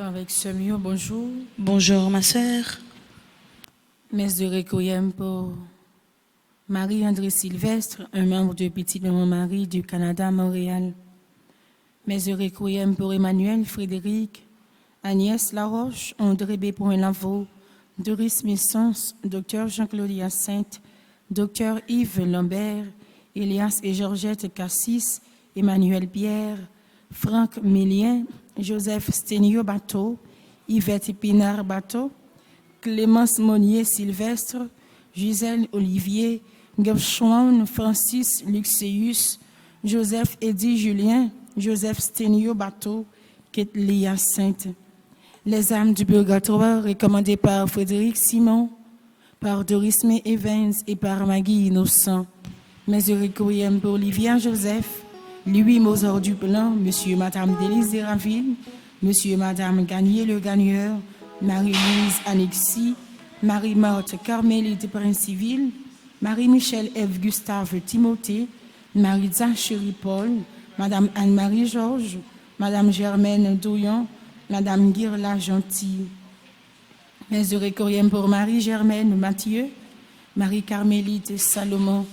Avec Semio, bonjour. Bonjour ma sœur. Messe de Requiem pour Marie-André Sylvestre, un membre de Petite Maman Marie du Canada, Montréal. Messe de Requiem pour Emmanuel, Frédéric, Agnès Laroche, André B. Lavaux, Doris Messens, Dr Jean-Claude Hyacinthe, Dr Yves Lambert, Elias et Georgette Cassis, Emmanuel Pierre, Franck Mélien, Joseph Sténio Bateau, Yvette Pinard Bateau, Clémence Monnier Sylvestre, Gisèle Olivier, Gershon Francis Luxeus, Joseph Eddy Julien, Joseph Sténio Bateau, Ketli Hyacinthe. Les âmes du purgatoire recommandées par Frédéric Simon, par Doris May Evans et par Maggie Innocent. Messe de Requiem pour Olivia Joseph, Louis Mozart Duplan, Monsieur et Madame Délise Desraville, Monsieur et Madame Gagné le Gagneur, Marie-Louise Annexie, Marie-Marthe Carmélite Prince-Civil, Marie-Michel Eve Gustave Timothée, Marie-Za Chéri Paul, Madame Anne-Marie Georges, Madame Germaine Douillon, Madame Guirla Gentil. Messe de Requiem pour Marie-Germaine Mathieu, Marie-Carmélite Salomon,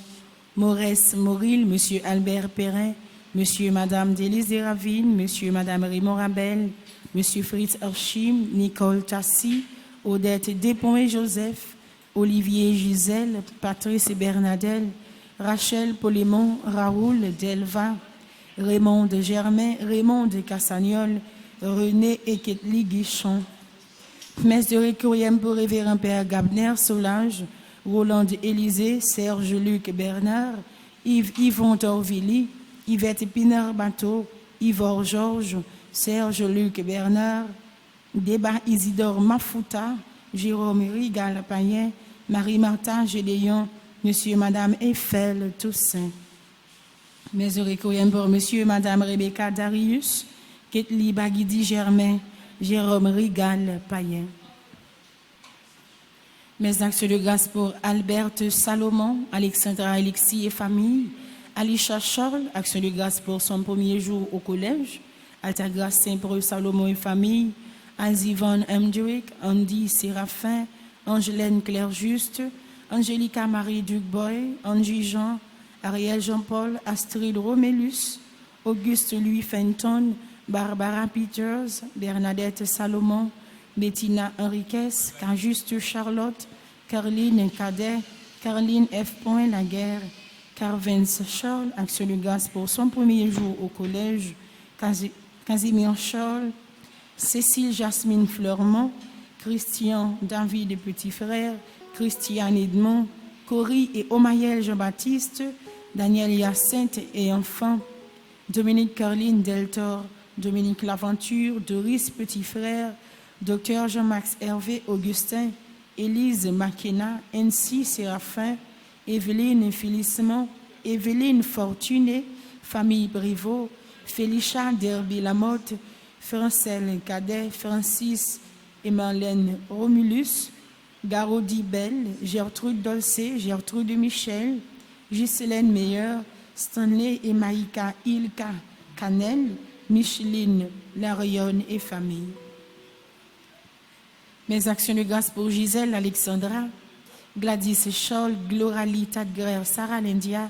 Maurice Moril, Monsieur Albert Perrin, Monsieur et Madame Délise Desravines, Monsieur et Madame Raymond Rabel, Monsieur Fritz Archim, Nicole Tassi, Odette Despont et Joseph, Olivier Gisèle, Patrice et Bernadette, Rachel Polémon, Raoul Delva, Raymond de Germain, Raymond de Cassagnol, René et Ketli Guichon. Messe de Requiem pour Révérend Père Gabner Solange, Roland Élysée, Serge Luc Bernard, Yvon Torvilly, Yvette Pinard Bateau, Yvor Georges, Serge Luc Bernard, Débat Isidore Mafuta, Jérôme Rigal Payen, Marie-Martha Gédéon, Monsieur et Madame Eiffel Toussaint. Messe de Requiem pour Monsieur et Madame Rebecca Darius, Ketli Baguidi Germain, Jérôme Rigal Payen. Mes actes de grâce pour Alberte Salomon, Alexandra Alexis et famille, Alisha Charles, action de grâce pour son premier jour au collège, Alta Grâce Saint-Preux Salomon et famille, Azivan Mdrick, Andy Séraphin, Angelaine Claire Juste, Angélica Marie Duc-Boy, Angie Jean, Ariel Jean-Paul, Astrid Romélus, Auguste Louis Fenton, Barbara Peters, Bernadette Salomon, Bettina Henriquez, Cajuste Charlotte, Caroline Cadet, Caroline F. Laguerre, Carvens Charles, action de grâce pour son premier jour au collège, Casimir Charles, Cécile Jasmine Fleurmont, Christian David Petit Frère, Christiane Edmond, Cory et Omayel Jean-Baptiste, Daniel Hyacinthe et enfants, Dominique Caroline Deltor, Dominique Laventure, Doris Petit Frère, Dr Jean-Max Hervé Augustin, Élise Makena, Nancy Séraphin, Evelyne Félicement, Evelyne Fortuné, famille Briveau, Félicia Derby Lamotte, Francel Cadet, Francis et Marlène Romulus, Garodi Bell, Gertrude Dolcé, Gertrude Michel, Ghislaine Meyer, Stanley et Maïka Ilka Canel, Micheline Larion et famille. Mes actions de grâce pour Gisèle Alexandra, Gladys Scholl, Gloralie Tadgrer, Sarah Lendia,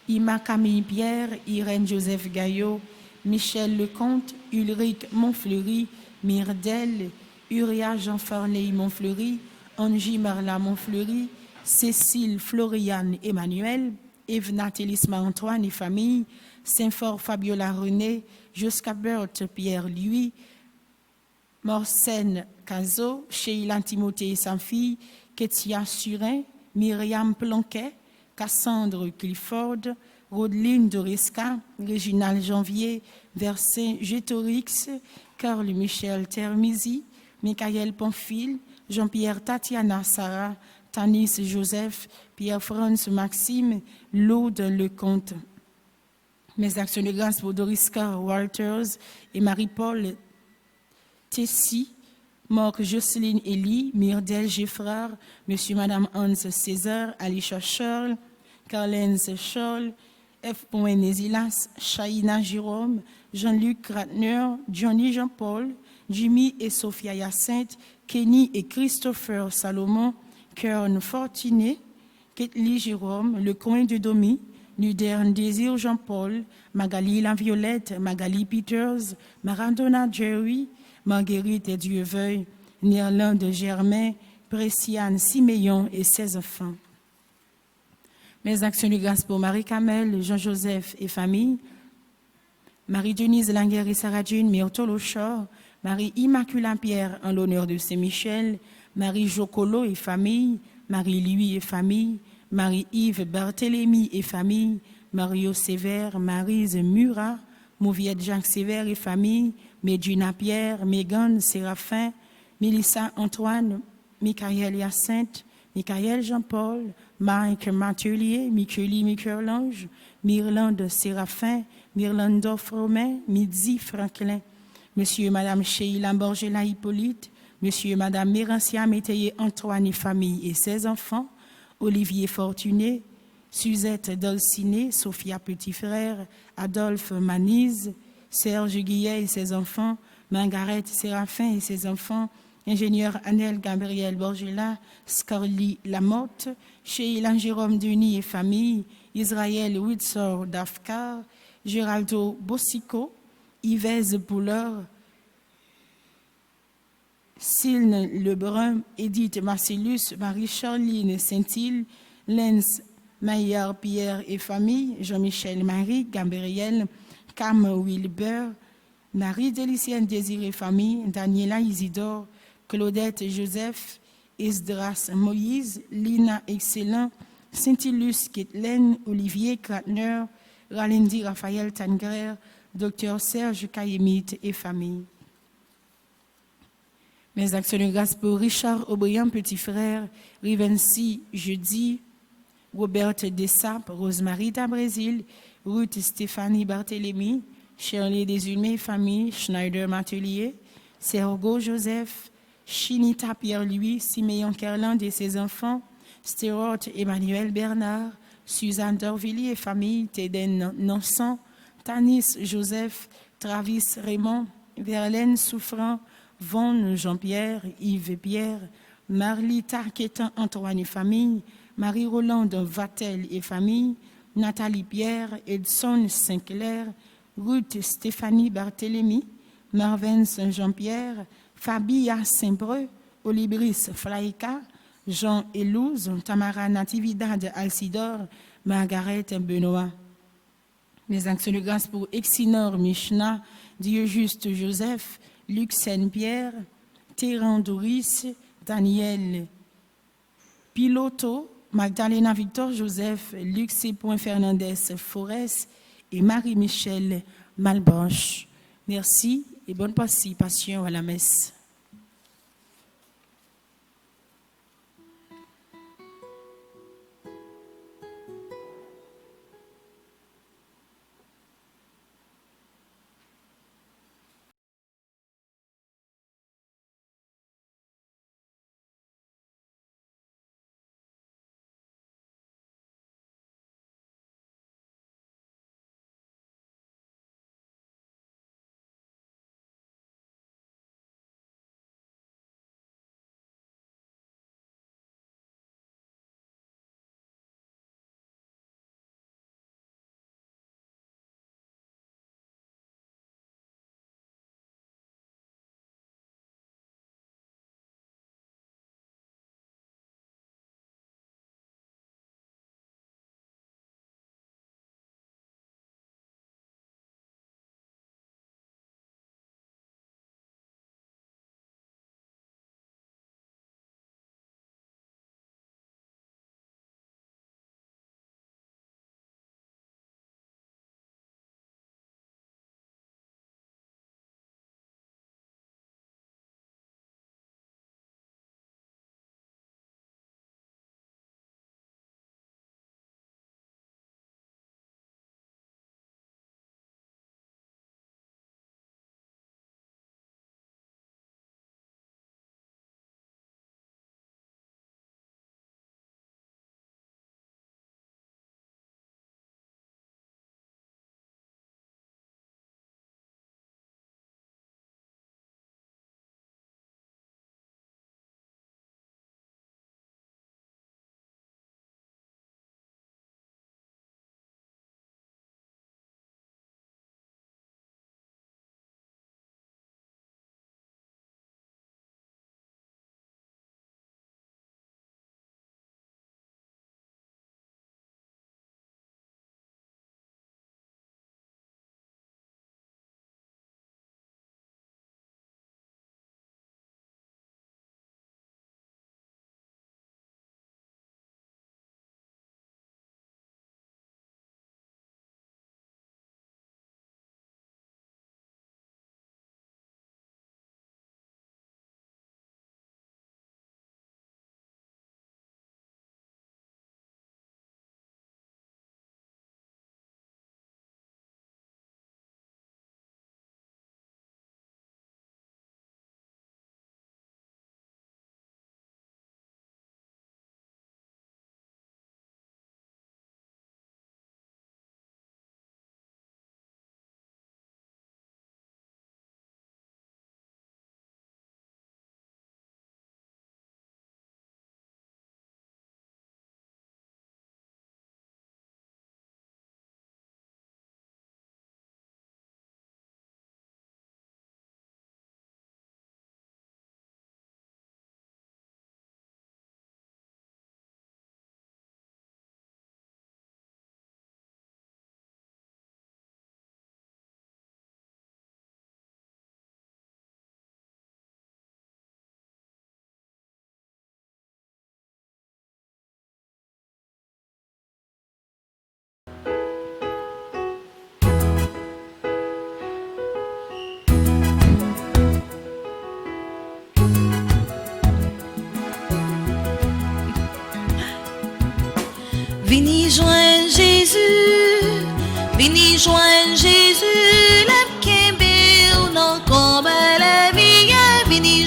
Ima Camille Pierre, Irène Joseph Gaillot, Michel Lecomte, Ulrich Montfleury, Myrdel, Uria Jean-Farley Montfleury, Angie Marla Montfleury, Cécile Floriane Emmanuel, Evna Télisma Antoine et famille, Saint-Fort Fabiola René, Josca Berthe Pierre Louis, Morsène Cazot, Sheila Timothée et sa fille, Ketia Surin, Myriam Planquet, Cassandre Clifford, Rodeline Dorisca, Réginald Janvier, Versin Gétorix, Carl Michel Termizi, Michael Pamphile, Jean-Pierre Tatiana Sarah, Tanis Joseph, Pierre-France Maxime, Laude Lecomte. Mes actions de grâce pour Doriska Walters et Marie-Paul Tessie, Marc Jocelyne Elie, Myrdel Geffrard, Monsieur Madame Hans César, Alicia Charles, Carlens Scholl, F. Nésilas, Shaina Jérôme, Jean-Luc Ratner, Johnny Jean-Paul, Jimmy et Sophia Hyacinthe, Kenny et Christopher Salomon, Kern Fortuné, Ketli Jérôme, Le Coin de Domi, Luderne Désir Jean-Paul, Magali La Violette, Magali Peters, Maradona Jerry, Marguerite Dieuveuil, Nirlande Germain, Préciane Siméon et ses enfants. Mes actions de grâce pour Marie-Camel, Jean-Joseph et famille, Marie-Denise Langer et Sarah June, Myrtolo Chor, Marie-Immacula Pierre en l'honneur de Saint-Michel, Marie-Jocolo et famille, Marie-Louis et famille, Marie-Yves Barthélemy et famille, Mario Sévère, Marise Murat, Mouviette Jacques Sévère et famille, Medjuna Pierre, Megan Séraphin, Mélissa Antoine, Michael Hyacinthe, Michael Jean-Paul, Mike Matelier, Micheli Michel-Ange, Myrlande Séraphin, Myrlandorf Romain, Midzi Franklin, Monsieur et Madame Sheila Borgela Hippolyte, Monsieur et Madame Mérancia Métayer Antoine et famille et ses enfants, Olivier Fortuné, Suzette Dolciné, Sophia Petit Frère, Adolphe Manise, Serge Guillet et ses enfants, Margaret Séraphin et ses enfants, Ingénieur Anel Gabriel Borgela, Scarly Lamotte, Sheila Jérôme Denis et famille, Israël Whitsor Dafkar, Géraldo Bossico, Yves Bouler, Sylne Lebrun, Edith Marcellus, Marie-Charline Saint-Île, Lens Maillard Pierre et famille, Jean-Michel Marie, Gabriel, Cam Wilbert, Marie-Délicienne Désirée famille, Daniela Isidore, Claudette Joseph, Esdras Moïse, Lina Excellent, Saint-Ilus Ketlen, Olivier Kratner, Ralendi Raphaël Tangrer, Dr Serge Kayemite et famille. Mes actions de grâce pour Richard Aubryan, petit frère, Rivency Jeudi, Roberte Dessap, Rosemary Brésil, Ruth Stéphanie Barthélémy, Shirley Desulmé, famille, Schneider Matelier, Sergo Joseph, Chinita Pierre-Louis, Siméon Kerland et ses enfants, Stewart Emmanuel Bernard, Suzanne Dorvilliers et famille, Téden Nansan, Tanis Joseph, Travis Raymond, Verlaine Souffrant, Von Jean-Pierre, Yves Pierre, Marlita Quétan Antoine et famille, Marie-Rolande Vatel et famille, Nathalie Pierre, Edson Sinclair, Ruth Stéphanie Barthélémy, Marvin Saint-Jean-Pierre, Fabia Saint-Breu, Olibris Flaïka, Jean Elouz, Tamara Natividad Alcidor, Margaret Benoît. Mes actions de grâce pour Exinor Mishna, Dieu Juste Joseph, Luc Saint-Pierre, Terran Doris, Daniel Piloto, Magdalena Victor Joseph, Luc C. Fernandez Forest et Marie-Michel Malbranche. Merci et bonne participation à la messe.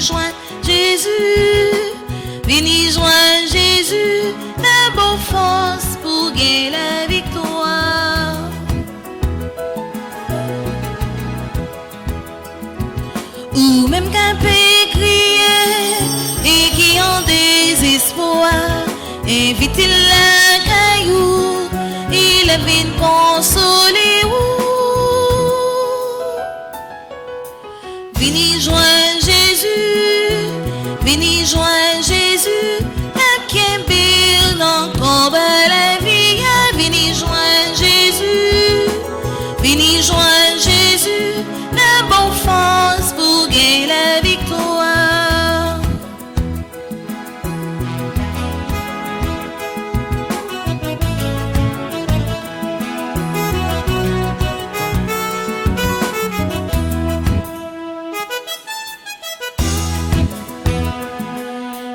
joindre Jésus, vini joindre Jésus, la bonne force pour gagner la victoire. Ou même qu'un peut crier et qui en désespoir, invite-il la caillou, il vient consoler ou. Vini joindre Jésus, vini joindre Jésus, la Kembir dans combat la vie, vini joindre Jésus, vini joindre Jésus, la bonne force pour gagner la victoire.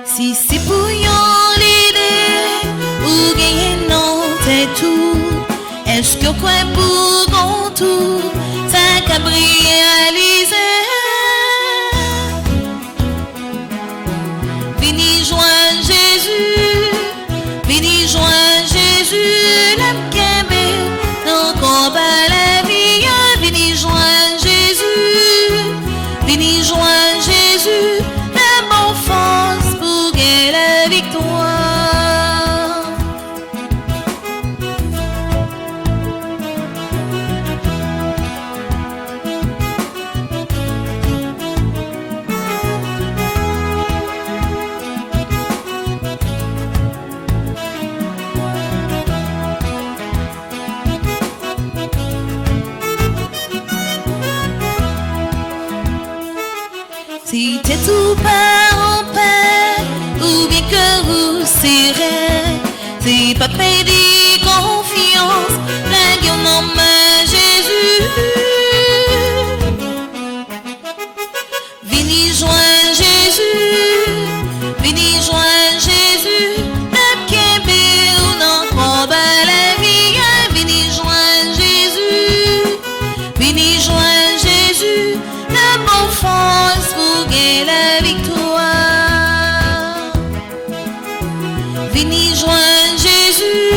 Si c'est pour yon l'idée ou gagner non t'es tout, est-ce que quoi pour gon tout ça cabrialiser? Vini joindre Jésus, vini joindre Jésus, la kembe dans combat la vie, vini joindre Jésus, vini joindre Jésus, la bonne force pour gagner la victoire. Si t'es tout par en paix, ou bien que vous serrez, c'est pas perdre confiance, la gueule en main Jésus. Vini joindre Jésus, vini joindre Jésus, la kembe ou non combat la vie, vini joindre Jésus, vini joindre Jésus, la bonne force pour gagner la victoire. Vini joindre Jésus,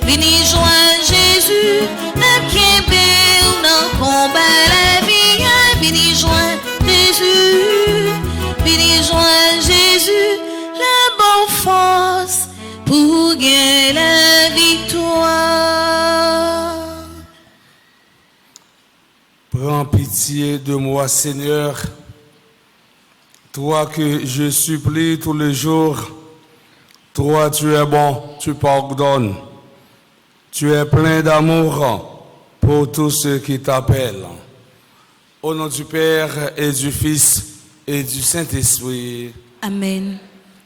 vini joindre Jésus, la kembe ou non combat la vie, vini joindre Jésus, vini joindre Jésus, la bonne force pour gagner la victoire. Prends pitié de moi, Seigneur, toi que je supplie tous les jours. Toi, tu es bon, tu pardonnes. Tu es plein d'amour pour tous ceux qui t'appellent. Au nom du Père et du Fils et du Saint-Esprit. Amen.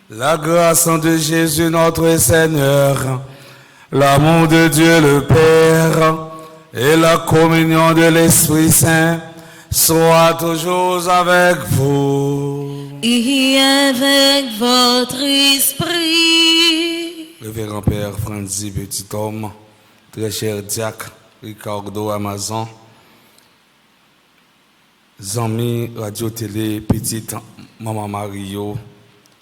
La grâce de Jésus notre Seigneur, l'amour de Dieu le Père et la communion de l'Esprit Saint soient toujours avec vous. Et avec votre esprit. Révérend Père Franzi Petit Homme, très cher diacre Ricardo Amazon, Zami Radio Télé Petite Maman Mario,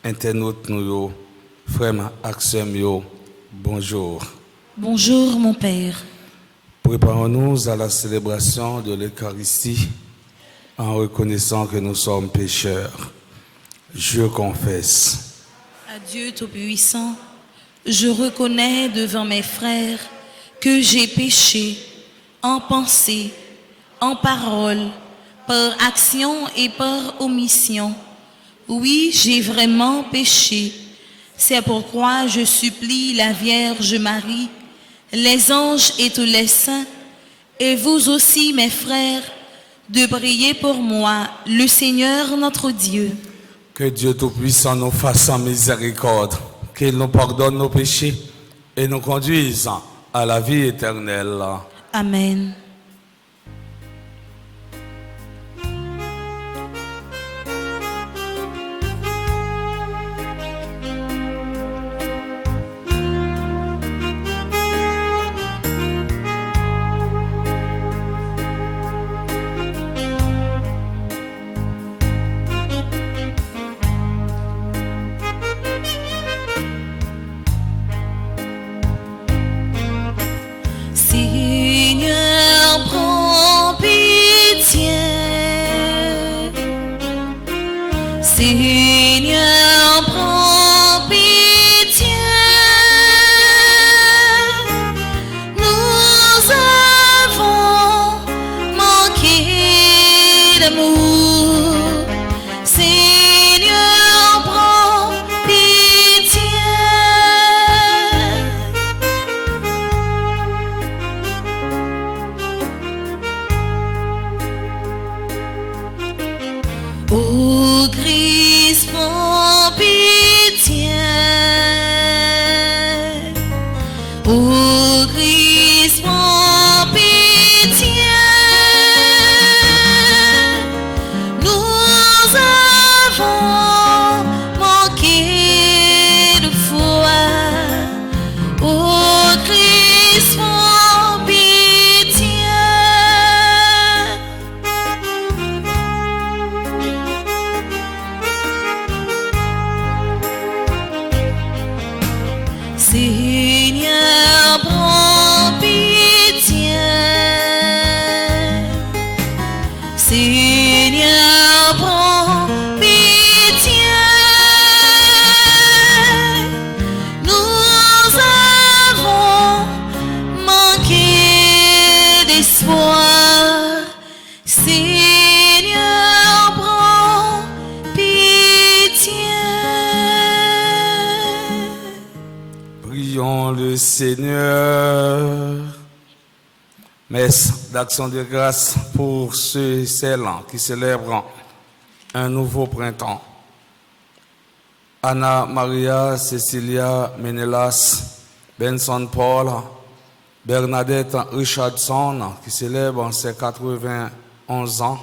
internaute nous, frère Axem yo, bonjour. Bonjour mon Père. Préparons-nous à la célébration de l'Eucharistie en reconnaissant que nous sommes pécheurs. Je confesse. À Dieu Tout-Puissant, je reconnais devant mes frères que j'ai péché en pensée, en parole, par action et par omission. Oui, j'ai vraiment péché. C'est pourquoi je supplie la Vierge Marie, les anges et tous les saints, et vous aussi, mes frères, de prier pour moi, le Seigneur notre Dieu. Que Dieu Tout-Puissant nous fasse en miséricorde, qu'il nous pardonne nos péchés et nous conduise à la vie éternelle. Amen. Seigneur, prends pitié. Nous avons manqué d'amour. Seigneur, prends pitié. Ô Christ, prends pitié. Ô Christ, prends pitié. Nous avons manqué de foi. Ô Christ, prends pitié. Seigneur, prends pitié. Seigneur, prends pitié. Nous avons manqué d'espoir. Seigneur, prends pitié. Prions le Seigneur. Messe d'action de grâce pour ceux et celles qui célèbrent un nouveau printemps. Anna Maria Cecilia Menelas Benson Paul, Bernadette Richardson qui célèbre ses 91 ans,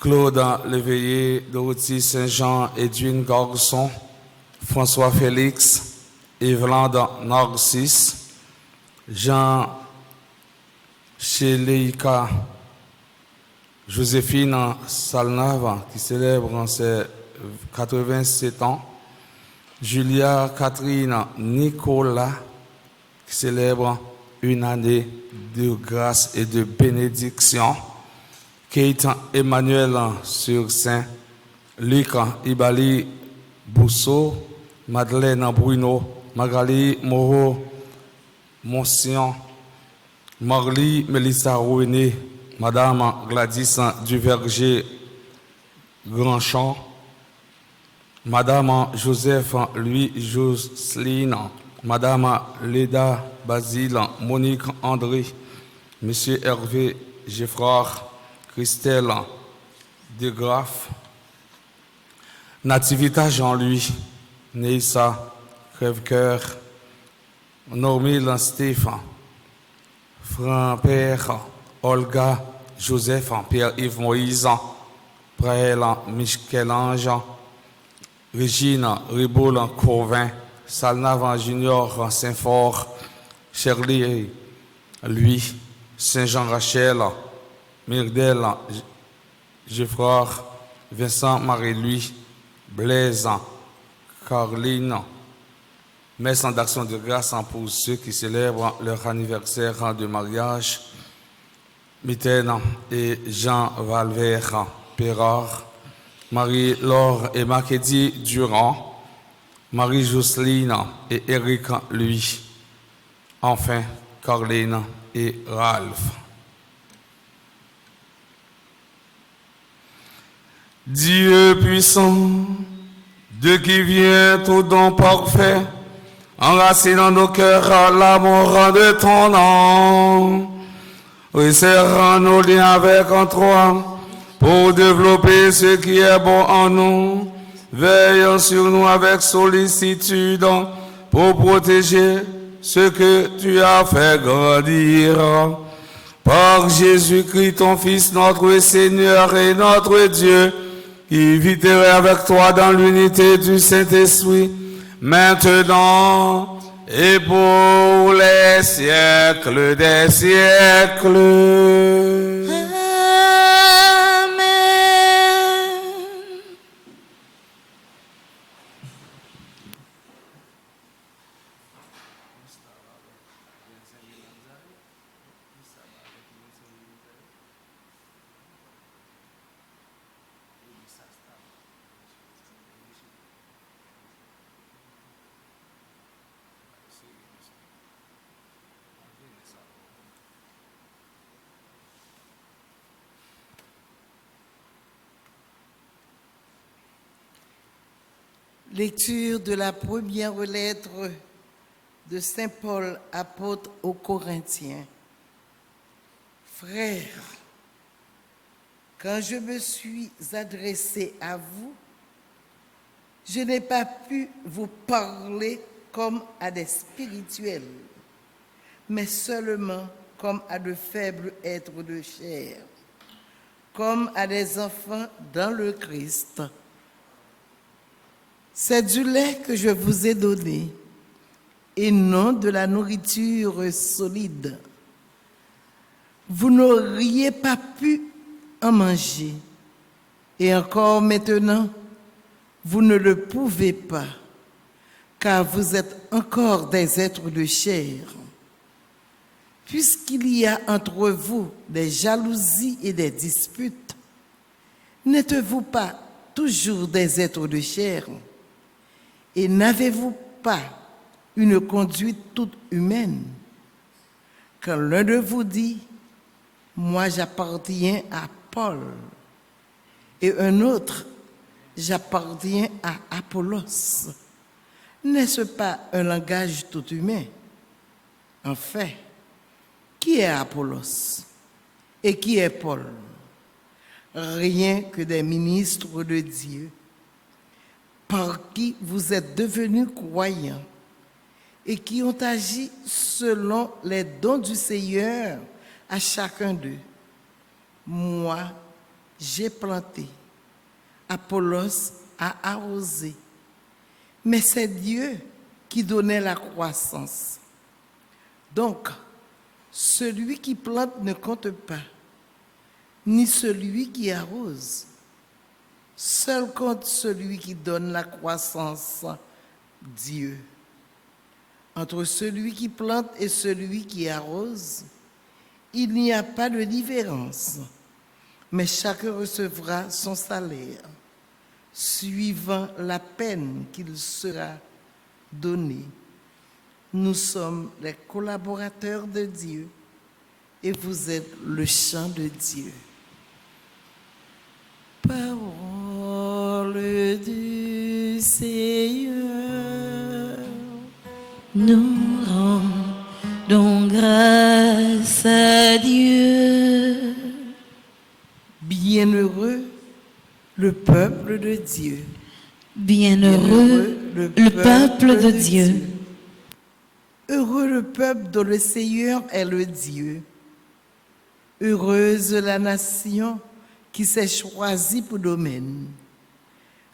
Claude Léveillé, Dorothy Saint-Jean, Edwin Gorgson, François Félix, Evelande Narcisse, Jean Chéléika, Joséphine Salnave qui célèbre ses 87 ans, Julia Catherine Nicolas qui célèbre une année de grâce et de bénédiction, Kate Emmanuel sur Saint, Luc Ibali Bousseau, Madeleine Bruno, Magali Moreau, Montsion, Marly Mélissa Rouené, Madame Gladys Duverger Grandchamp, Madame Joseph Louis Jocelyne, Madame Leda Basile, Monique André, Monsieur Hervé Geffrard, Christelle Degraff, Nativita Jean-Louis, Neissa Crèvecoeur, Normile Stéphane, Franc-Père Olga Joseph, Pierre-Yves Moïse, Praël Michel-Ange, Régine Riboul Corvin, Salnavan Junior Saint-Fort, Shirley Louis, Saint-Jean-Rachel, Myrdel Geffrard, Vincent Marie-Louis, Blaise Caroline. Messe d'action de grâce pour ceux qui célèbrent leur anniversaire de mariage, Mitaine et Jean Valvert Pérard, Marie-Laure et Makedi Durand, Marie-Jocelyne et Éric Louis, enfin Caroline et Ralph. Dieu puissant, de qui vient tout don parfait, enracine dans nos cœurs l'amour de ton nom. Resserre nos liens avec toi pour développer ce qui est bon en nous. Veille sur nous avec sollicitude pour protéger ce que tu as fait grandir. Par Jésus-Christ, ton Fils, notre Seigneur et notre Dieu, qui vit avec toi dans l'unité du Saint-Esprit, maintenant et pour les siècles des siècles. Lecture de la première lettre de Saint Paul, apôtre aux Corinthiens. Frères, quand je me suis adressé à vous, je n'ai pas pu vous parler comme à des spirituels, mais seulement comme à de faibles êtres de chair, comme à des enfants dans le Christ. C'est du lait que je vous ai donné, et non de la nourriture solide. Vous n'auriez pas pu en manger, et encore maintenant, vous ne le pouvez pas, car vous êtes encore des êtres de chair. Puisqu'il y a entre vous des jalousies et des disputes, n'êtes-vous pas toujours des êtres de chair? Et n'avez-vous pas une conduite toute humaine? Quand l'un de vous dit « Moi j'appartiens à Paul » et un autre « J'appartiens à Apollos », n'est-ce pas un langage tout humain? En fait, qui est Apollos et qui est Paul? Rien que des ministres de Dieu, par qui vous êtes devenus croyants et qui ont agi selon les dons du Seigneur à chacun d'eux. Moi, j'ai planté, Apollos a arrosé, mais c'est Dieu qui donnait la croissance. Donc, celui qui plante ne compte pas, ni celui qui arrose. Seul compte celui qui donne la croissance, Dieu. Entre celui qui plante et celui qui arrose, il n'y a pas de différence, mais chacun recevra son salaire, suivant la peine qu'il sera donné. Nous sommes les collaborateurs de Dieu et vous êtes le champ de Dieu. Parole du Seigneur. Nous rendons grâce à Dieu. Bienheureux le peuple de Dieu. Bienheureux le peuple de Dieu. Heureux le peuple dont le Seigneur est le Dieu. Heureuse la nation qui s'est choisie pour domaine.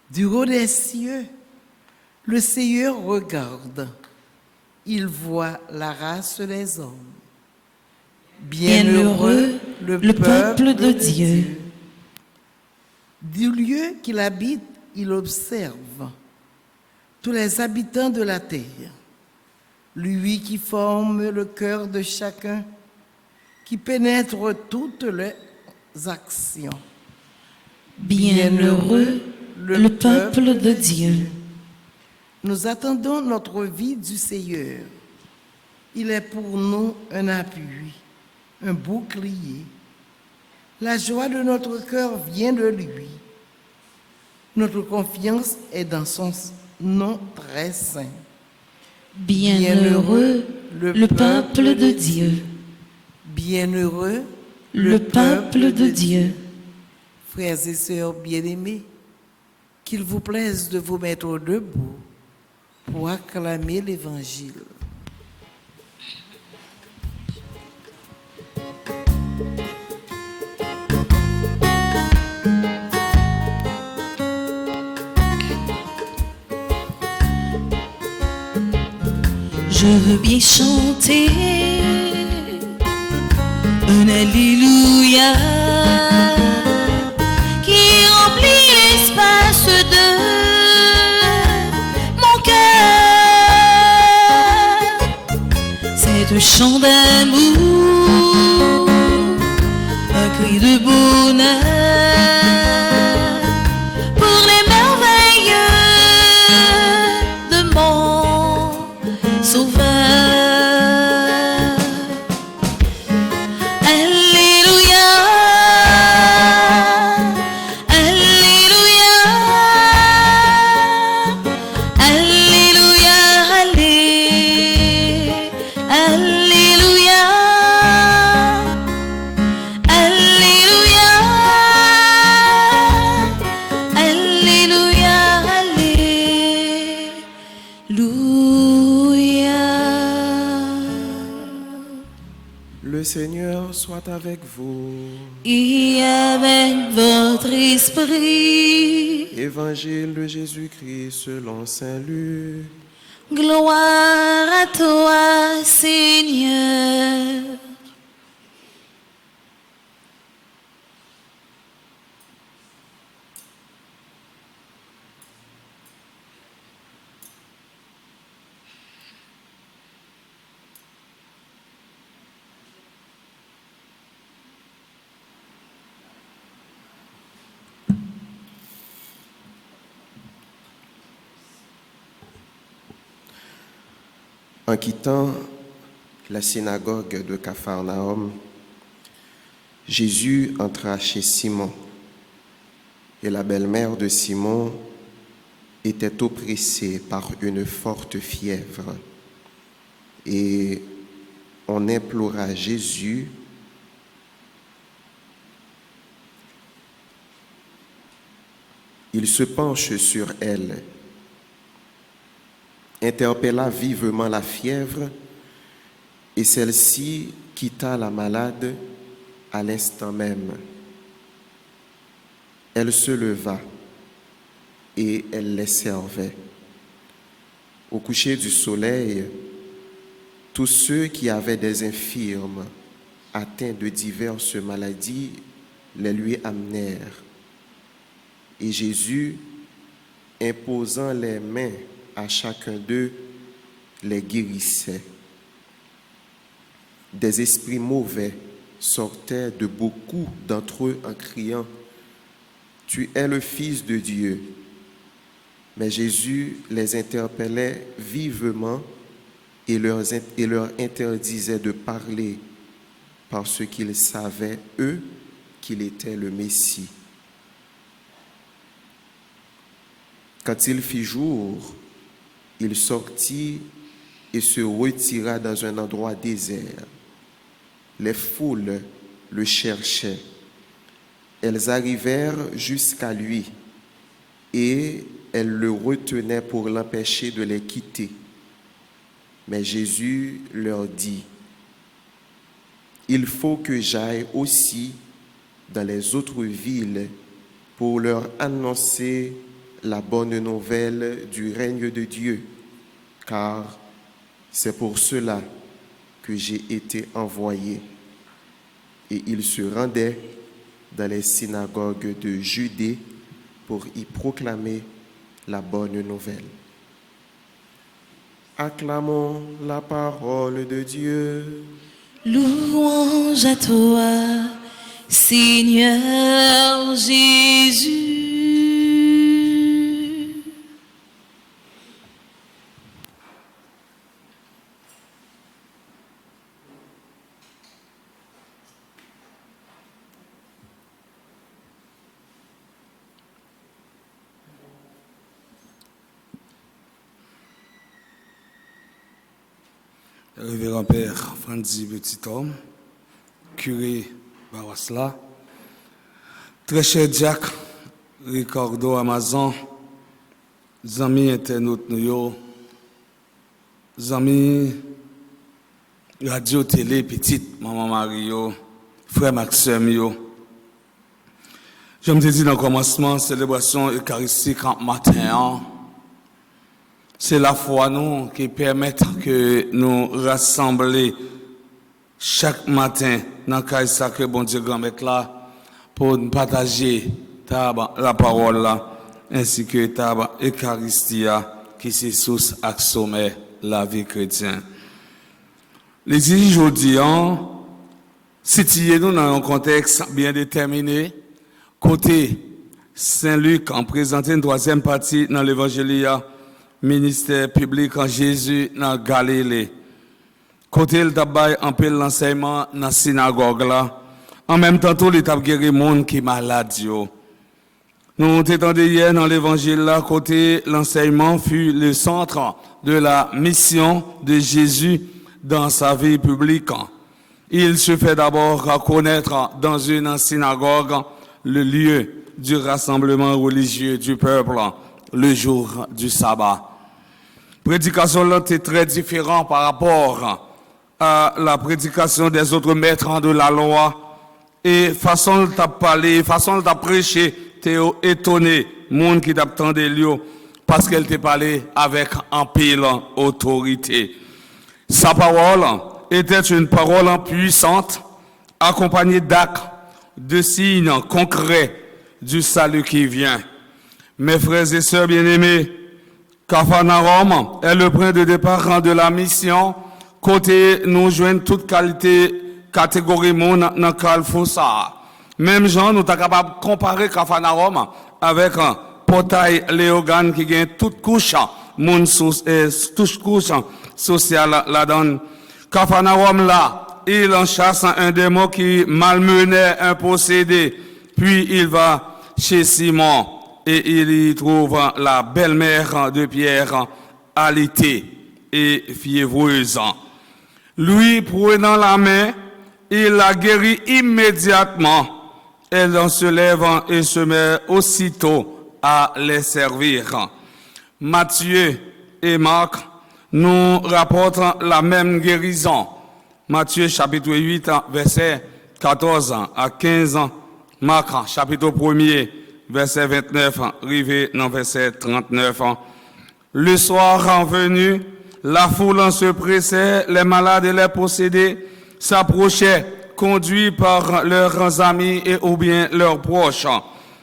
Du haut des cieux, le Seigneur regarde. Il voit la race des hommes. Bienheureux le peuple de Dieu. Du lieu qu'il habite, il observe tous les habitants de la terre. Lui qui forme le cœur de chacun, qui pénètre toutes les actions. Bienheureux le peuple de Dieu. Nous attendons notre vie du Seigneur. Il est pour nous un appui, un bouclier. La joie de notre cœur vient de lui. Notre confiance est dans son nom très saint. Bienheureux le peuple de Dieu. Bienheureux Le peuple de Dieu. Frères et sœurs bien-aimés, qu'il vous plaise de vous mettre debout pour acclamer l'Évangile. Je veux bien chanter un Alléluia qui remplit l'espace de mon cœur. C'est un chant d'amour, un cri de bonheur pour les merveilleux de mon Sauveur. Alléluia, Alléluia, Seigneur soit avec vous. Et avec votre esprit. Évangile de Jésus-Christ selon Saint Luc. Gloire à toi, Seigneur. En quittant la synagogue de Capharnaüm, Jésus entra chez Simon, et la belle-mère de Simon était oppressée par une forte fièvre. Et on implora Jésus il se penche sur elle, interpella vivement la fièvre, et celle-ci quitta la malade à l'instant même. Elle se leva et elle les servait. Au coucher du soleil, tous ceux qui avaient des infirmes atteints de diverses maladies les lui amenèrent. Et Jésus, imposant les mains à chacun d'eux, les guérissait. Des esprits mauvais sortaient de beaucoup d'entre eux en criant « Tu es le Fils de Dieu ». Mais Jésus les interpellait vivement et leur interdisait de parler parce qu'ils savaient, eux, qu'il était le Messie. Quand il fit jour, il sortit et se retira dans un endroit désert. Les foules le cherchaient. Elles arrivèrent jusqu'à lui et elles le retenaient pour l'empêcher de les quitter. Mais Jésus leur dit, « Il faut que j'aille aussi dans les autres villes pour leur annoncer la bonne nouvelle du règne de Dieu, car c'est pour cela que j'ai été envoyé. » Et il se rendait dans les synagogues de Judée pour y proclamer la bonne nouvelle. Acclamons la parole de Dieu. Louange à toi, Seigneur Jésus. Révérend Père Franzi Petit Homme, curé Barasla, très cher Jack, Ricardo Amazon, amis internautes nous, amis radio télé petite maman Mario, frère Maxime yo. Je me dis dans le commencement célébration eucharistique en matin. C'est la foi nous qui permet que nous rassembler chaque matin dans le caille sacré bon Dieu grand-mère là pour partager la parole là ainsi que ta Eucharistia qui c'est source et sommet la vie chrétienne. Les aujourd'hui situés nous dans un contexte bien déterminé côté Saint-Luc en présenté une troisième partie dans l'évangile ministère public en Jésus dans Galilée. Côté le tabac en peu l'enseignement dans synagogue là. En même temps tout l'étape guérir monde qui malade yo. Nous t'étendons hier dans l'évangile là côté l'enseignement fut le centre de la mission de Jésus dans sa vie publique. Il se fait d'abord reconnaître dans une synagogue le lieu du rassemblement religieux du peuple le jour du sabbat. Prédication là était très différent par rapport à la prédication des autres maîtres de la loi et façon de t'a parler, façon de t'a prêcher, t'es étonné, monde qui t'attendait lui parce qu'elle t'a parlé avec un pile autorité. Sa parole était une parole puissante, accompagnée d'actes, de signes concrets du salut qui vient. Mes frères et sœurs bien-aimés, Capharnaüm est le point de départ de la mission, côté nous joignent toute catégorie monde dans Calfoussa. Même gens, nous sommes capables de comparer Capharnaüm avec un portail Léogane qui gagne toute couche, toute couche sociale là-dedans. Capharnaüm là, il en chasse un démon qui malmenait un possédé, puis il va chez Simon et il y trouve la belle-mère de Pierre, alitée et fiévreuse. Lui, prenant la main, il la guérit immédiatement. Elle en se lève et se met aussitôt à les servir. Matthieu et Marc nous rapportent la même guérison. Matthieu chapitre 8, verset 14 à 15. Marc chapitre 1er, verset 29, arrivé dans verset 39. Le soir venu, la foule se pressait, les malades et les possédés s'approchaient, conduits par leurs amis et ou bien leurs proches.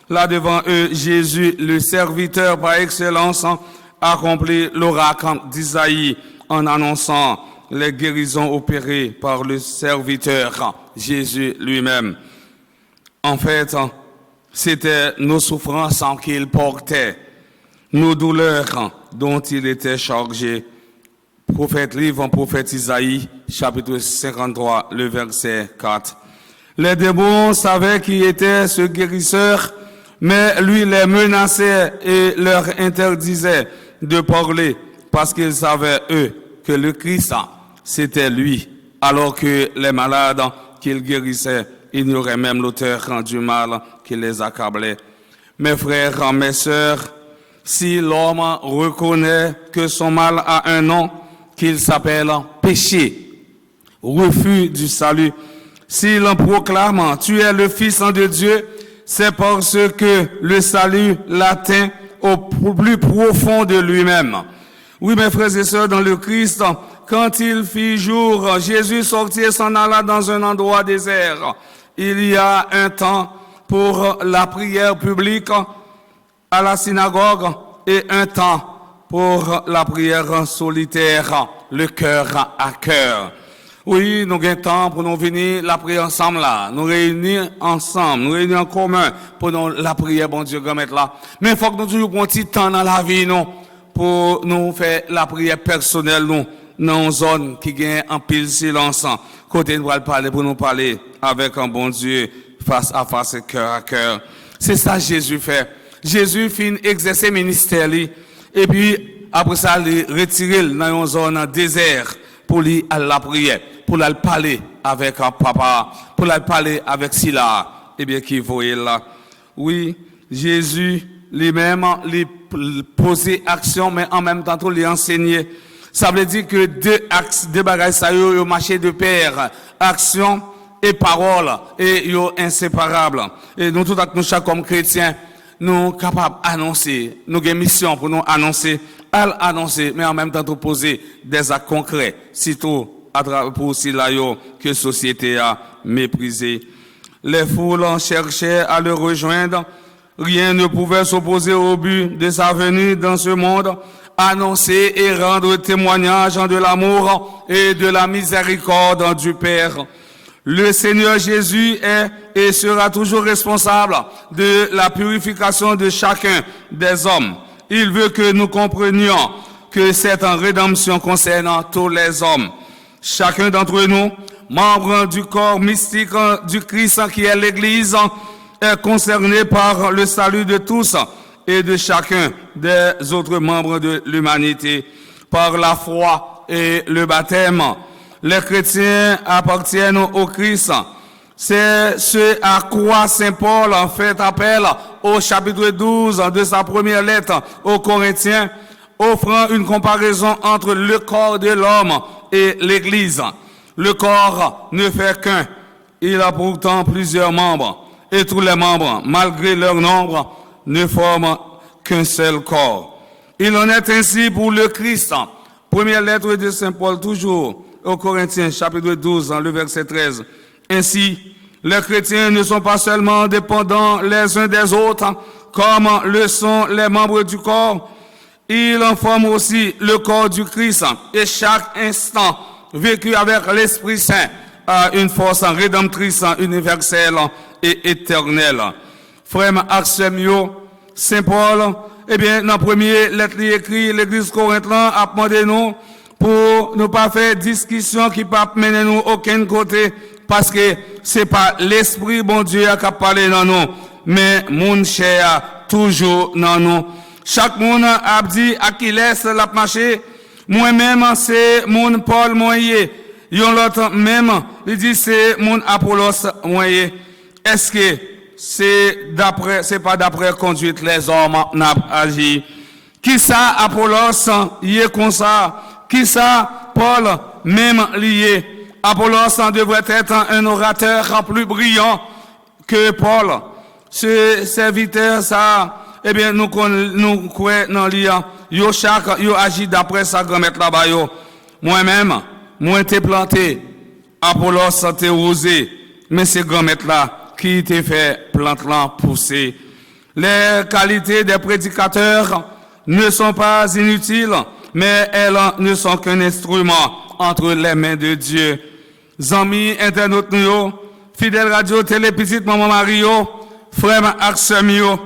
Là devant eux, Jésus, le serviteur par excellence, accomplit l'oracle d'Isaïe en annonçant les guérisons opérées par le serviteur, Jésus lui-même. En fait, c'était nos souffrances qu'il portait, nos douleurs dont il était chargé. Prophète livre, prophète Isaïe, chapitre 53, le verset 4. Les démons savaient qui était ce guérisseur, mais lui les menaçait et leur interdisait de parler parce qu'ils savaient, eux, que le Christ, c'était lui, alors que les malades qu'il guérissait ignoraient même l'auteur du mal qui les accablait. Mes frères, mes sœurs, si l'homme reconnaît que son mal a un nom, qu'il s'appelle péché, refus du salut, s'il en proclame, tu es le Fils de Dieu, c'est parce que le salut l'atteint au plus profond de lui-même. Oui, mes frères et sœurs, dans le Christ, quand il fit jour, Jésus sortit et s'en alla dans un endroit désert. Il y a un temps pour la prière publique à la synagogue et un temps pour la prière solitaire, le cœur à cœur. Oui, nous avons un temps pour nous venir la prière ensemble là, nous réunir ensemble, nous réunir en commun pour nous la prière, bon Dieu, remettre là. Mais il faut que nous toujours prenions un petit temps dans la vie, nous, pour nous faire la prière personnelle, nous, dans une zone qui gagne en pile silence, côté nous allons parler pour nous parler avec un bon Dieu, face à face, cœur à cœur. C'est ça que Jésus fait. Jésus finit exercer le ministère, et puis, après ça, il retire dans une zone désert pour lui à la prière, pour lui parler avec un papa, pour lui parler avec Sila, et bien, qui voyait là. Oui, Jésus lui-même, lui posait action, mais en même temps, lui enseigner. Ça veut dire que deux bagages, ça y est, marché de pair, action et parole, et ils sont inséparables. Et nous, tout à nous, chaque comme chrétiens, nous sommes capables d'annoncer, nous avons une mission pour nous annoncer, mais en même temps de poser des actes concrets, surtout pour ceux-là que la société a méprisé. Les foules cherchaient à le rejoindre, rien ne pouvait s'opposer au but de sa venue dans ce monde, annoncer et rendre témoignage de l'amour et de la miséricorde du Père. Le Seigneur Jésus est et sera toujours responsable de la purification de chacun des hommes. Il veut que nous comprenions que cette rédemption concerne tous les hommes. Chacun d'entre nous, membre du corps mystique du Christ qui est l'Église, est concerné par le salut de tous et de chacun des autres membres de l'humanité. Par la foi et le baptême, les chrétiens appartiennent au Christ. C'est ce à quoi Saint Paul fait appel au chapitre 12 de sa première lettre aux Corinthiens, offrant une comparaison entre le corps de l'homme et l'Église. Le corps ne fait qu'un. Il a pourtant plusieurs membres. Et tous les membres, malgré leur nombre, ne forment qu'un seul corps. Il en est ainsi pour le Christ. Première lettre de Saint Paul, toujours aux Corinthiens, chapitre 12, le verset 13. Ainsi, les chrétiens ne sont pas seulement dépendants les uns des autres, comme le sont les membres du corps. Ils en forment aussi le corps du Christ. Et chaque instant vécu avec l'Esprit Saint a une force rédemptrice, universelle et éternelle. Frère Axemio, Saint Paul, eh bien, dans la première lettre écrite, l'église Corinthienne a demandé nous pour ne pas faire discussion qui ne peut mener nous aucun côté, parce que c'est pas l'Esprit bon Dieu qui a parlé dans nous, mais mon cher toujours dans nous. Chaque monde a dit à qui laisse la marcher. Moi-même, c'est mon Paul moyen. Yon l'autre même, il dit c'est mon Apollos moyen. Est-ce que c'est pas d'après conduite les hommes n'a agi? Qui ça Apollos y est comme ça? Qui ça Paul même lié? Apollos devrait être un orateur plus brillant que Paul. Ce serviteur ça, eh bien nous croyons dans l'IA. Yo chaque yo agit d'après sa grand-mère là-bas yo. Moi-même, moi t'ai planté, Apollos t'ai rosé, mais c'est grand-mère là qui t'a fait plante là pousser. Les qualités des prédicateurs ne sont pas inutiles, mais elles ne sont qu'un instrument entre les mains de Dieu. Amis internautes nous, fidèles radio télé petite maman Mario, frère Axemio,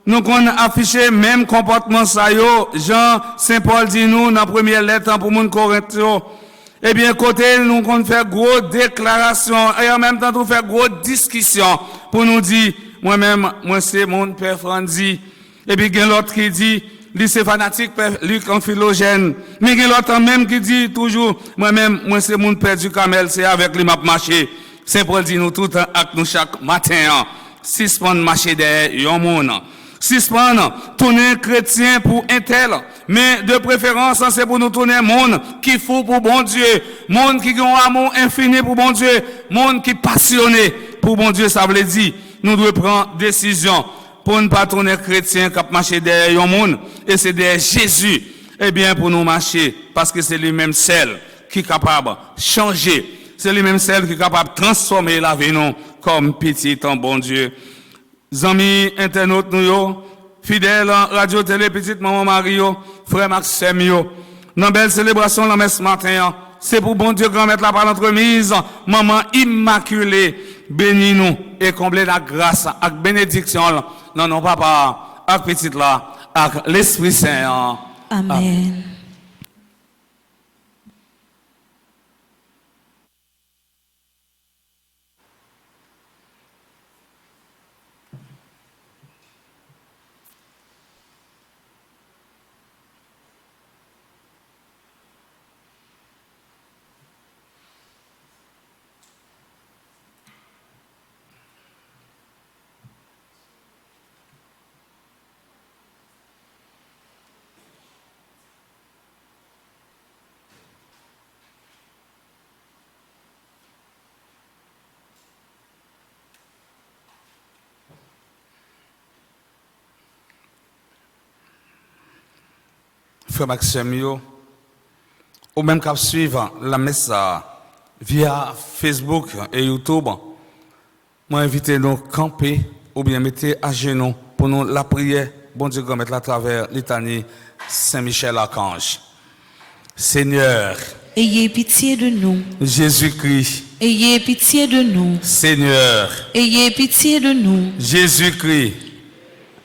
nous qu'on affiché même comportement ça yo, Jean Saint Paul dit nous dans première lettre pour mon Corinthiens. Eh bien, côté, nous qu'on fait gros déclaration et en même temps, nous fait gros discussion pour nous dire, moi-même, moi c'est mon père Franzi. Et puis, il y a l'autre qui dit, lui c'est fanatique, père Luc en philogène. Mais il y a l'autre même qui dit toujours, moi-même, moi c'est mon père du Camel, c'est avec lui m'a marché. Saint Paul dit nous tout avec nous chaque matin, 6 points de marcher derrière yon monde. 6 points, tourner chrétien pour un tel. Mais de préférence, c'est pour nous tourner monde qui fou pour bon Dieu, monde qui a un amour infini pour bon Dieu, monde qui est passionné pour bon Dieu. Ça veut dire, nous devons prendre décision pour ne pas tourner chrétien qui marcher derrière un monde, et c'est derrière Jésus, eh bien, pour nous marcher, parce que c'est lui-même seul qui est capable de changer, c'est lui-même seul qui est capable de transformer la vie nous comme petit en bon Dieu. Amis internautes nous, fidèles radio télé petite maman Mario, frère Maxime, dans belle célébration la messe matin, c'est pour bon Dieu grand mettre la par l'entremise, maman immaculée, bénis nous et comblez la grâce avec bénédiction, non papa, avec petite là, avec l'Esprit Saint. Amen. Frère Maxime, ou même qu'à suivre la messe via Facebook et YouTube, moi invite nous camper ou bien mettre à genoux pour nous la prière, bon Dieu, mettre à travers litanie Saint-Michel Archange. Seigneur, Ayez pitié de nous. Jésus-Christ, Ayez pitié de nous. Seigneur, Ayez pitié de nous. Jésus-Christ,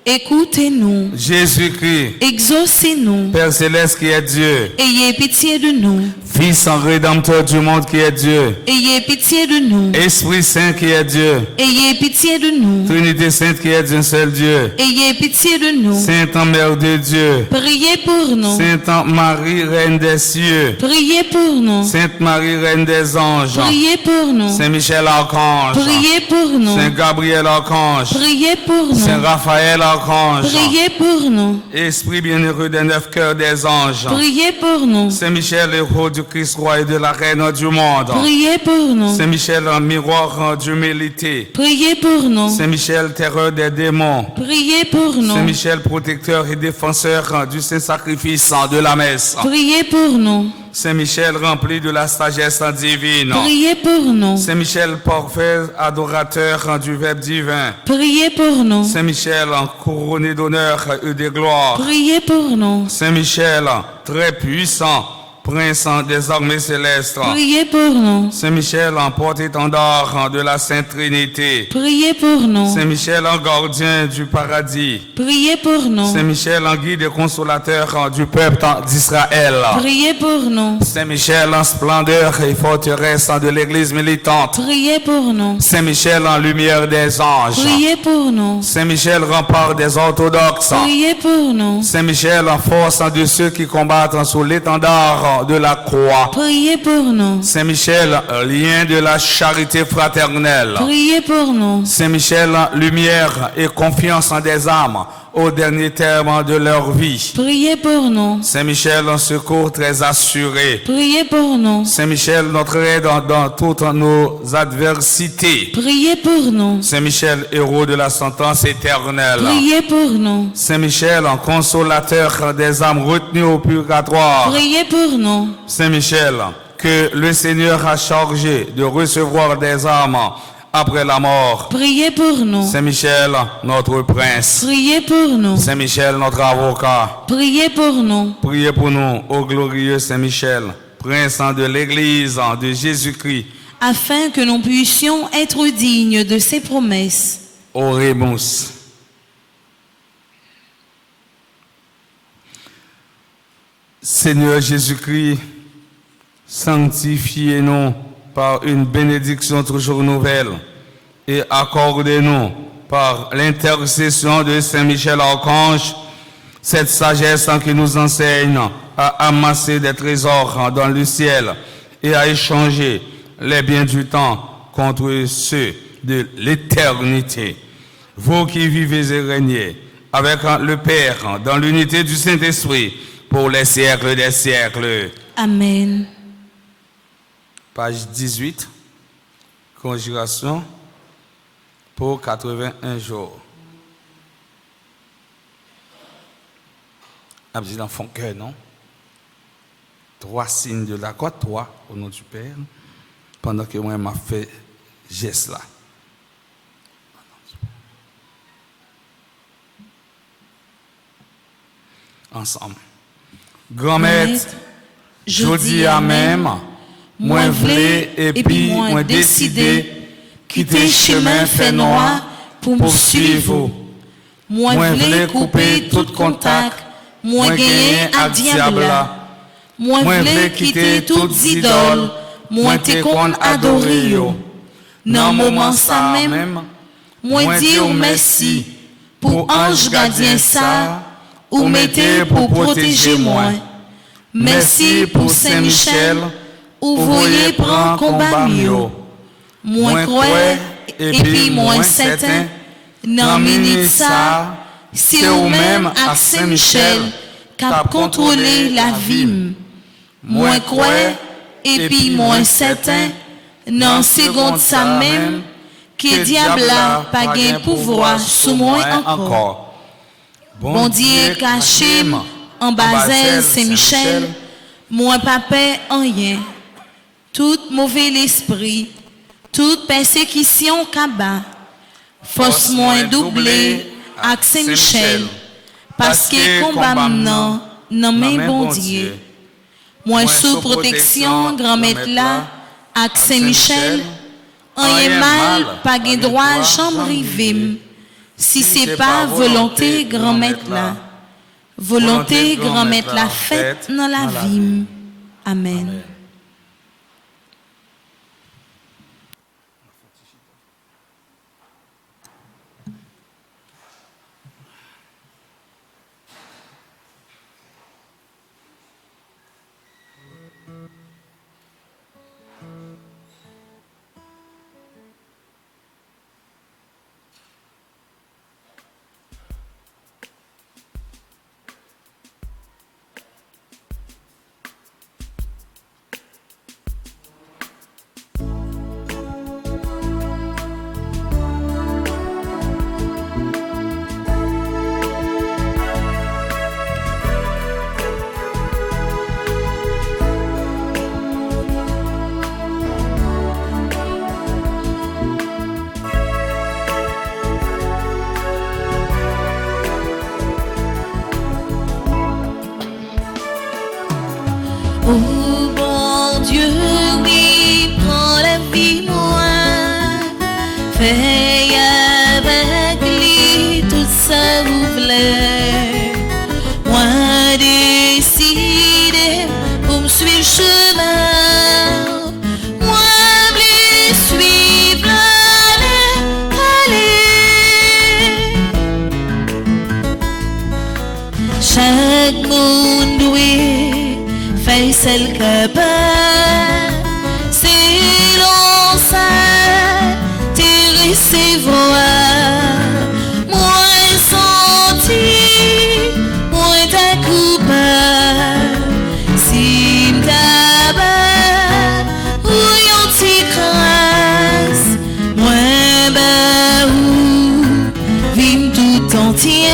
Écoutez-nous. Jésus-Christ, Exaucez-nous. Père Céleste qui est Dieu, Ayez pitié de nous. Fils en rédempteur du monde qui est Dieu, Ayez pitié de nous. Esprit Saint qui est Dieu, Ayez pitié de nous. Trinité Sainte qui est d'un seul Dieu, Ayez pitié de nous. Sainte Mère de Dieu, Priez pour nous. Sainte Marie, Reine des cieux, Priez pour nous. Sainte Marie, Reine des anges, Priez pour nous. Saint Michel Archange, Priez pour nous. Saint Gabriel Archange, Priez pour Saint nous. Raphaël Archange, Priez pour nous. Esprit bienheureux des 9 cœurs des anges, Priez pour nous. Saint Michel, héros du Christ, roi et de la reine du monde. Priez pour nous. Saint Michel, miroir d'humilité. Priez pour nous. Saint Michel, terreur des démons. Priez pour nous. Saint Michel, protecteur et défenseur du saint sacrifice de la messe. Priez pour nous. Saint Michel, rempli de la sagesse divine. Priez pour nous. Saint Michel, parfait adorateur du Verbe divin. Priez pour nous. Saint Michel, couronné d'honneur et de gloire. Priez pour nous. Saint Michel, très puissant, prince des armées célestes. Priez pour nous. Saint Michel, en porte-étendard de la Sainte Trinité. Priez pour nous. Saint Michel, en gardien du paradis. Priez pour nous. Saint Michel, en guide et consolateur du peuple d'Israël. Priez pour nous. Saint Michel, en splendeur et forteresse de l'église militante. Priez pour nous. Saint Michel, en lumière des anges. Priez pour nous. Saint Michel, rempart des orthodoxes. Priez pour nous. Saint Michel, en force de ceux qui combattent sous l'étendard de la croix. Priez pour nous. Saint Michel, lien de la charité fraternelle. Priez pour nous. Saint Michel, lumière et confiance des âmes au dernier terme de leur vie. Priez pour nous. Saint Michel, un secours très assuré. Priez pour nous. Saint Michel, notre aide dans toutes nos adversités. Priez pour nous. Saint Michel, héros de la sentence éternelle. Priez pour nous. Saint Michel, consolateur des âmes retenues au purgatoire. Priez pour nous. Saint Michel, que le Seigneur a chargé de recevoir des âmes après la mort. Priez pour nous. Saint Michel, notre prince. Priez pour nous. Saint Michel, notre avocat. Priez pour nous. Priez pour nous, ô glorieux Saint Michel, prince de l'Église de Jésus-Christ. Afin que nous puissions être dignes de ses promesses. Oremus. Seigneur Jésus-Christ, sanctifiez-nous par une bénédiction toujours nouvelle et accordez-nous par l'intercession de Saint Michel Archange cette sagesse qui nous enseigne à amasser des trésors dans le ciel et à échanger les biens du temps contre ceux de l'éternité. Vous qui vivez et régnez avec le Père dans l'unité du Saint-Esprit pour les siècles des siècles. Amen. Page 18, conjuration pour 81 jours. Abdi dans fond cœur, non? 3 signes de la croix, 3 au nom du Père, pendant que moi m'a fait geste là. Ensemble. Grand maître, je dis à même, moi v'lé et puis moi décidé, quitter chemin fait noir pour me suivre. Moi v'lé couper tout contact, moi gagner à diable. Moi v'lé quitter toutes idoles, moi te qu'on adorer yo. Dans moment ça même, moi dire merci pour ange gardien ça, ou mettez pour protéger moi. Merci pour Saint-Michel, ou voyez prendre combat mieux. Moi crois et puis moi certain, dans minute ça, c'est ou même à Saint-Michel qu'a contrôlé la vie. Moi crois et puis moi certain, dans seconde ça même, que diable a pas gain pouvoir sous moi encore. Bon Dieu caché en Basel Saint-Michel, moi papa en rien. Tout mauvais esprit, toute persécution kaba, force moins doublée avec Saint-Michel, parce que combat maintenant, non mais bon Dieu. Moi sous protection, grand-maître là, avec Saint-Michel, rien mal, pas gain droit, chambre rivim. Si c'est pas volonté, grand-maître là. Volonté, grand-maître la fête dans la vie. Amen. Oh bon Dieu, oui, prends la vie moi, fais avec lui tout ça vous voulez. Moi décidé pour me suivre le chemin, moi me suivre aller. Chaque monde doit faire celle capable, c'est l'on ça te recevoir. Moi senti, moi ta coupable, si m'taba ou yon ti crasse, moi ba ou vim tout entier.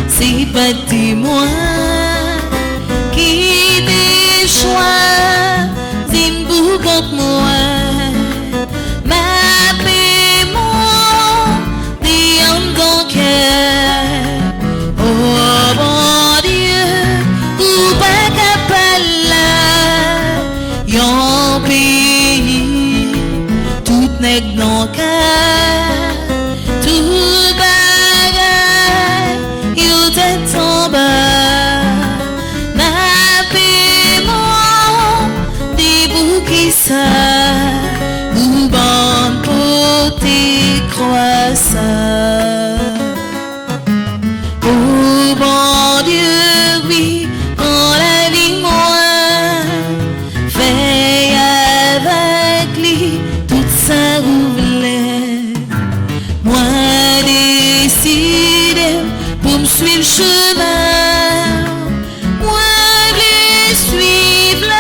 C'est pas témoin qui déchoit d'une boue contre moi. Ma paix, mon déant dans cœur. Oh bon Dieu, ou pas capable là, yon pays, tout n'est que dans cœur. Ou bon côté croissant. Oh bon Dieu, oui, prends la vie moi, fais avec lui tout ça vous voulez. Moi décide pour me suivre le chemin, moi les suivre la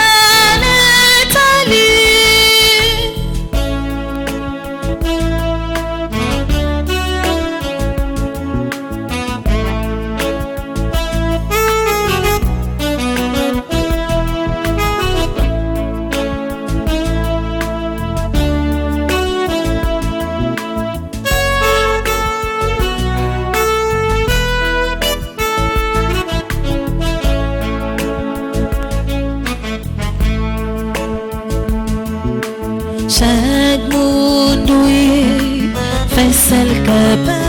chaque monde doit faire celle capable,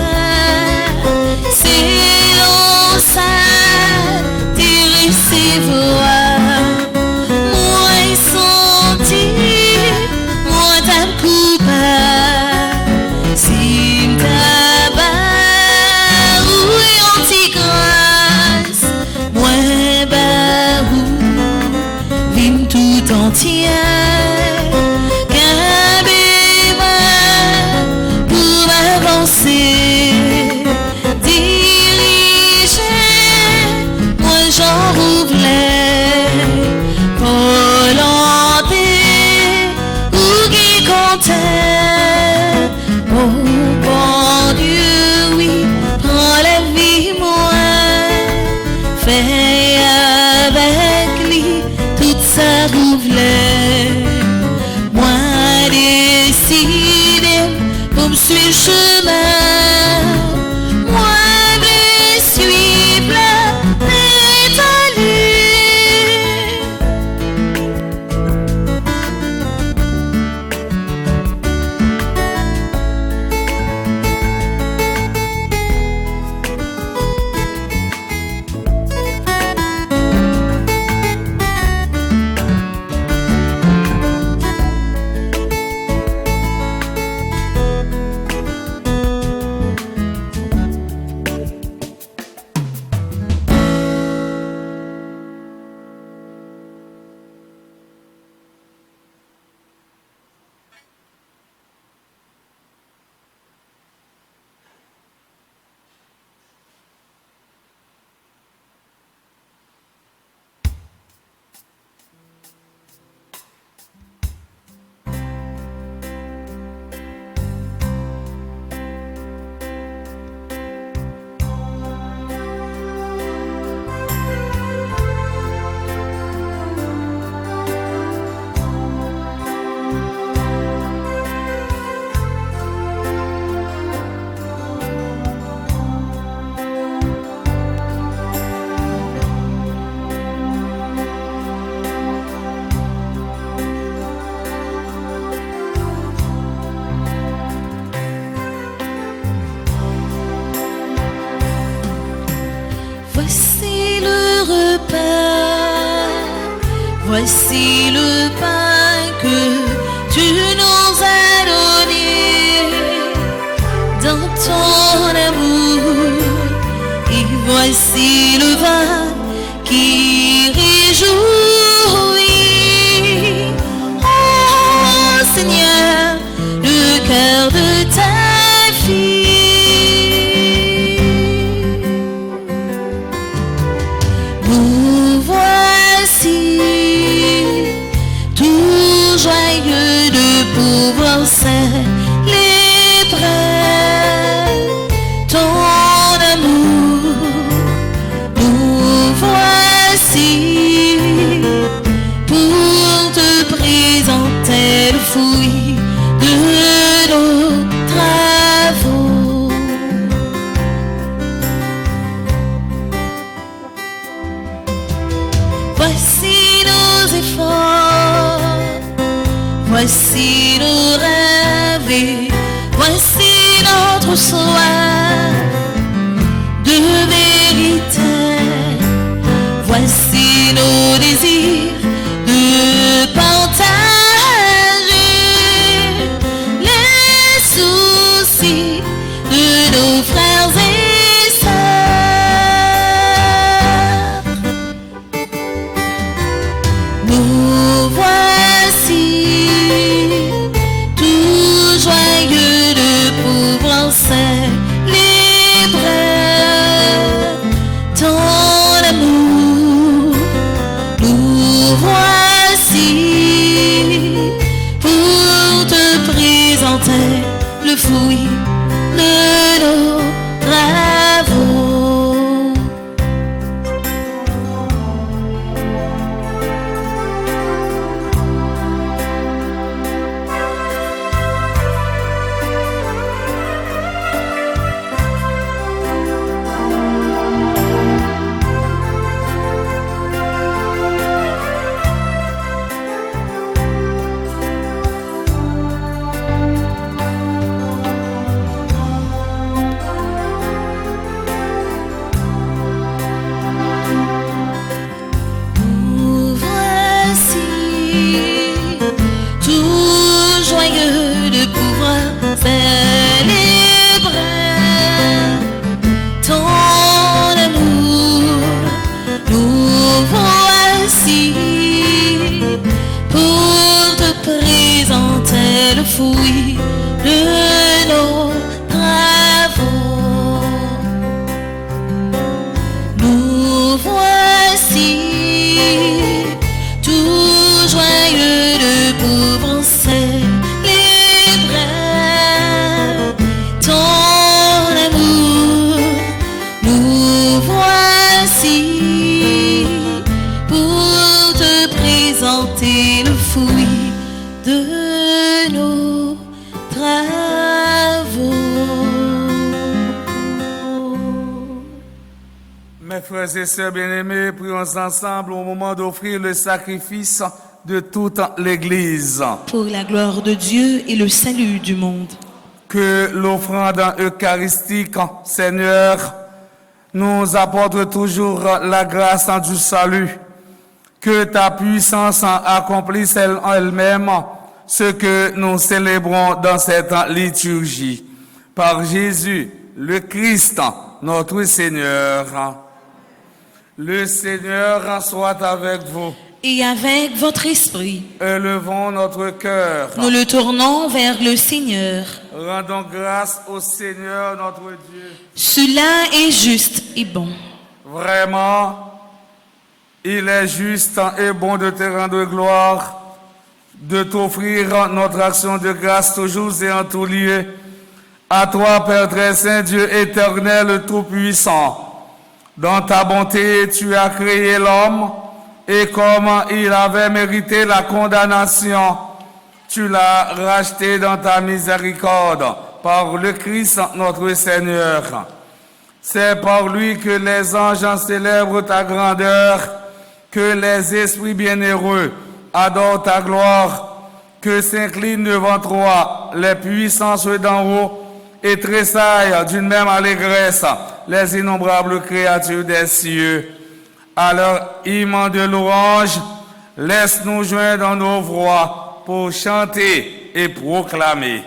c'est l'on ça te recevoir. Moi senti, moi ta coupable, si m'taba ou yon ti grâce, moi ba ou vim tout entier. Moi décidé pour me suivre le chemin, moi vais suivre l'Italie. Voici le pain que tu nous as donné dans ton amour. Et voici le vin qui réjouit. Oh Seigneur, le cœur de ta fille. Nous voici tout joyeux de pouvoir célébrer ton amour. Nous voici pour te présenter le fruit de nos travaux. Voici nos efforts, voici nos rêves, et voici notre soif de vérité. Voici nos désirs de partager les soucis de nos frères et sœurs. Nous voici tout joyeux de pouvoir célébrer ton amour. Nous voici pour te présenter le fruit de nos travaux. Nous voici tout joyeux de pouvoir célébrer ton amour. Nous voici pour te présenter le fruit de nos travaux. Nous voici tout joyeux de pouvoir célébrer ton amour. Nous voici pour te présenter le fruit de nos travaux. Mes frères et sœurs bien-aimés, prions ensemble au moment d'offrir le sacrifice de toute l'Église. Pour la gloire de Dieu et le salut du monde. Que l'offrande eucharistique, Seigneur, nous apporte toujours la grâce du salut. Que ta puissance accomplisse elle-même ce que nous célébrons dans cette liturgie. Par Jésus, le Christ, notre Seigneur. Le Seigneur soit avec vous. Et avec votre esprit, Élevons notre cœur. nous le tournons vers le Seigneur. Rendons grâce au Seigneur notre Dieu. Cela est juste et bon. Vraiment, il est juste et bon de te rendre gloire, de t'offrir notre action de grâce toujours et en tout lieu. À toi, Père très saint, Dieu éternel, tout-puissant. Dans ta bonté, tu as créé l'homme, et comme il avait mérité la condamnation, tu l'as racheté dans ta miséricorde par le Christ notre Seigneur. C'est par lui que les anges célèbrent ta grandeur, que les esprits bienheureux adorent ta gloire, que s'inclinent devant toi les puissances d'en haut et tressaillent d'une même allégresse les innombrables créatures des cieux. À leur hymne de louange, Laisse-nous joindre nos voix pour chanter et proclamer.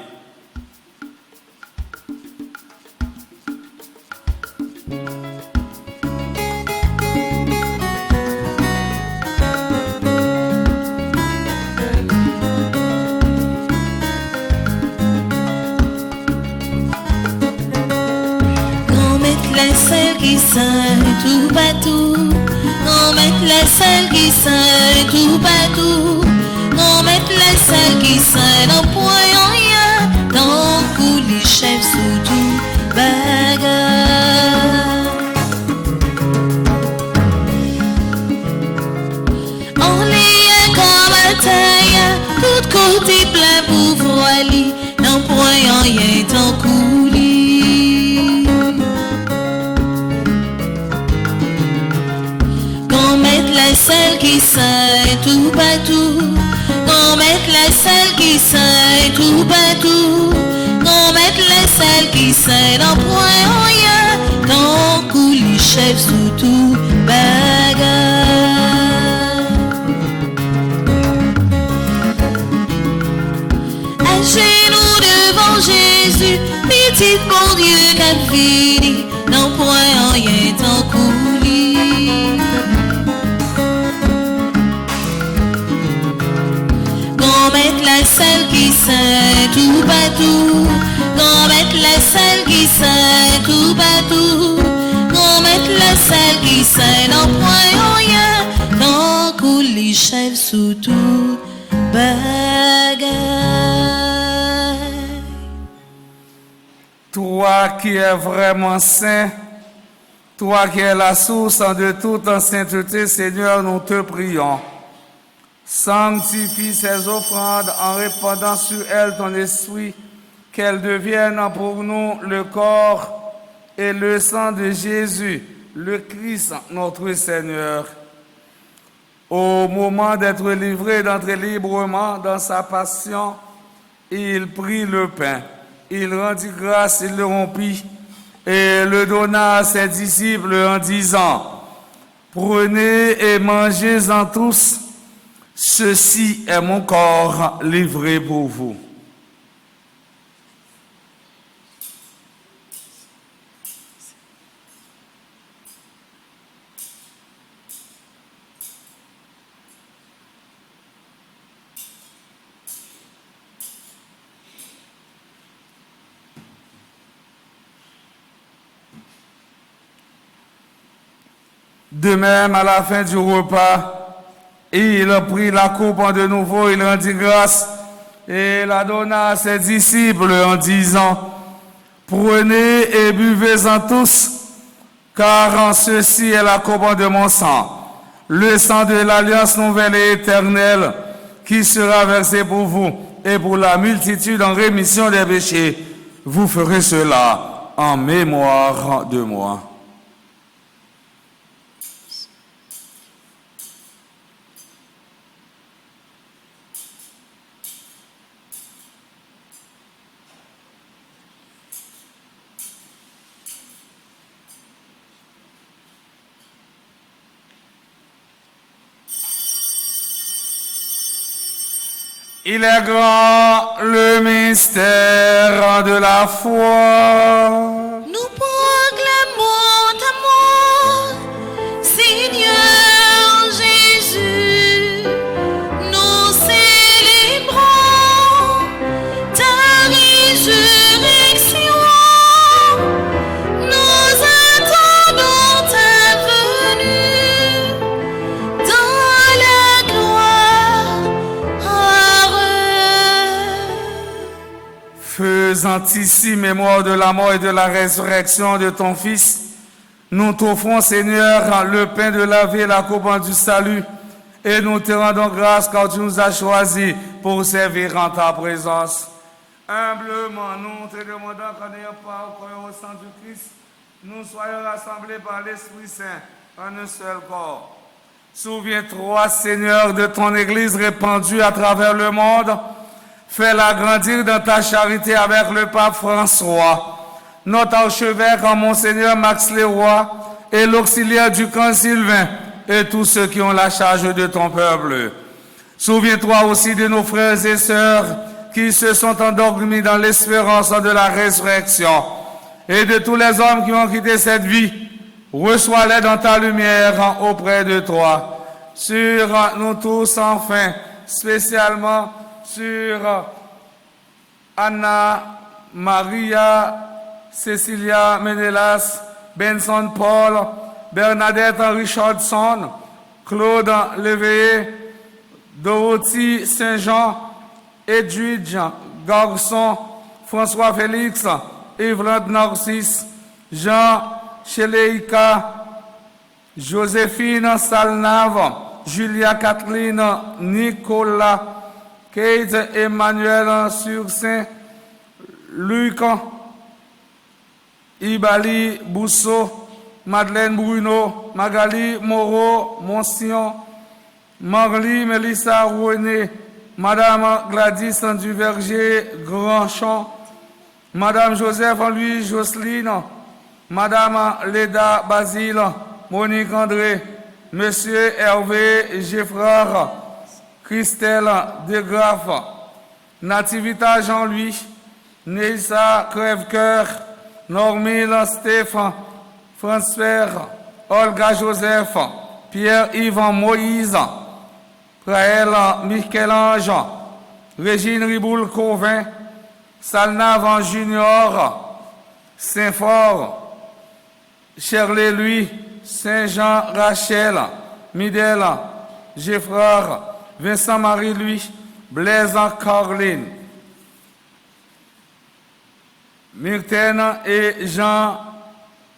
Les seuls qui sont tout partout, on met les seuls qui sont tout partout, on met les seuls qui sont dans point rien, dans coup les chefs sous tout bagarre. On les comme un taille, tout côté plein pour voiler, dans point rien dans coulis. Les seuls qui sont tout partout, on met les seuls qui sont tout partout, on met les seuls qui sont dans point rien, dans coup les chefs sous tout bagarre. À genoux devant Jésus, petit bon Dieu qu'a fini, dans point rien dans coulis. Les seuls qui sont tout partout, on met les seuls qui sont tout partout, on met les seuls qui sont dans point rien, dans coup les chefs sous tout bagarre. Toi qui es vraiment saint, toi qui es la source de toute sainteté, Seigneur, nous te prions. Sanctifie ces offrandes en répandant sur elles ton esprit, qu'elles deviennent pour nous le corps et le sang de Jésus, le Christ, notre Seigneur. Au moment d'être livré, d'entrer librement dans sa passion, il prit le pain, il rendit grâce, il le rompit et le donna à ses disciples en disant, « Prenez et mangez-en tous. Ceci est mon corps livré pour vous. » De même, à la fin du repas, il prit la coupe de nouveau, il rendit grâce et la donna à ses disciples en disant, « Prenez et buvez-en tous, car en ceci est la coupe de mon sang, le sang de l'alliance nouvelle et éternelle, qui sera versé pour vous et pour la multitude en rémission des péchés. Vous ferez cela en mémoire de moi. » Il est grand le mystère de la foi. Nous proclamons ta mort, Seigneur Jésus. Nous célébrons ta résurrection. Nous attendons ta venue dans la gloire. Faisant ici mémoire de la mort et de la résurrection de ton Fils, nous t'offrons, Seigneur, le pain de la vie et la coupe du salut, et nous te rendons grâce car tu nous as choisis pour servir en ta présence. Humblement, nous te demandons qu'en n'ayant pas au corps et au sang du Christ, nous soyons rassemblés par l'Esprit Saint en un seul corps. Souviens-toi, Seigneur, de ton Église répandue à travers le monde. Fais-la grandir dans ta charité avec le pape François, notre archevêque en Monseigneur Max Leroy et l'auxiliaire du camp Sylvain et tous ceux qui ont la charge de ton peuple. Souviens-toi aussi de nos frères et sœurs qui se sont endormis dans l'espérance de la résurrection et de tous les hommes qui ont quitté cette vie. Reçois-les dans ta lumière auprès de toi. Sur nous tous, enfin, spécialement sur Anna, Maria, Cecilia Menelas, Benson Paul, Bernadette Richardson, Claude Léveillé, Dorothy Saint-Jean, Edwidge Garçon, François Félix, Yvelande Narcisse, Jean Cheleika, Joséphine Salnave, Julia Kathleen Nicolas, Kate Emmanuel Sursaint, Luc Ibali Bousseau, Madeleine Bruno, Magali Moreau, Monsion, Marly Mélissa René, Madame Gladys Duverger Grandchamp, Madame Joseph Louis Jocelyne, Madame Leda Basile, Monique André, Monsieur Hervé Geffrard, Christelle Degraff, Nativita Jean-Louis, Neissa Crèvecoeur, Normile Stéphane, François Olga Joseph, Pierre-Yvan Moïse, Raël Michel-Ange, Régine Riboul-Cauvin, Salnavan Junior, Saint-Fort, Shirley Louis, Saint-Jean Rachel, Midel, Geffrard, Vincent-Marie Louis, Blaise Caroline, Myrtène et Jean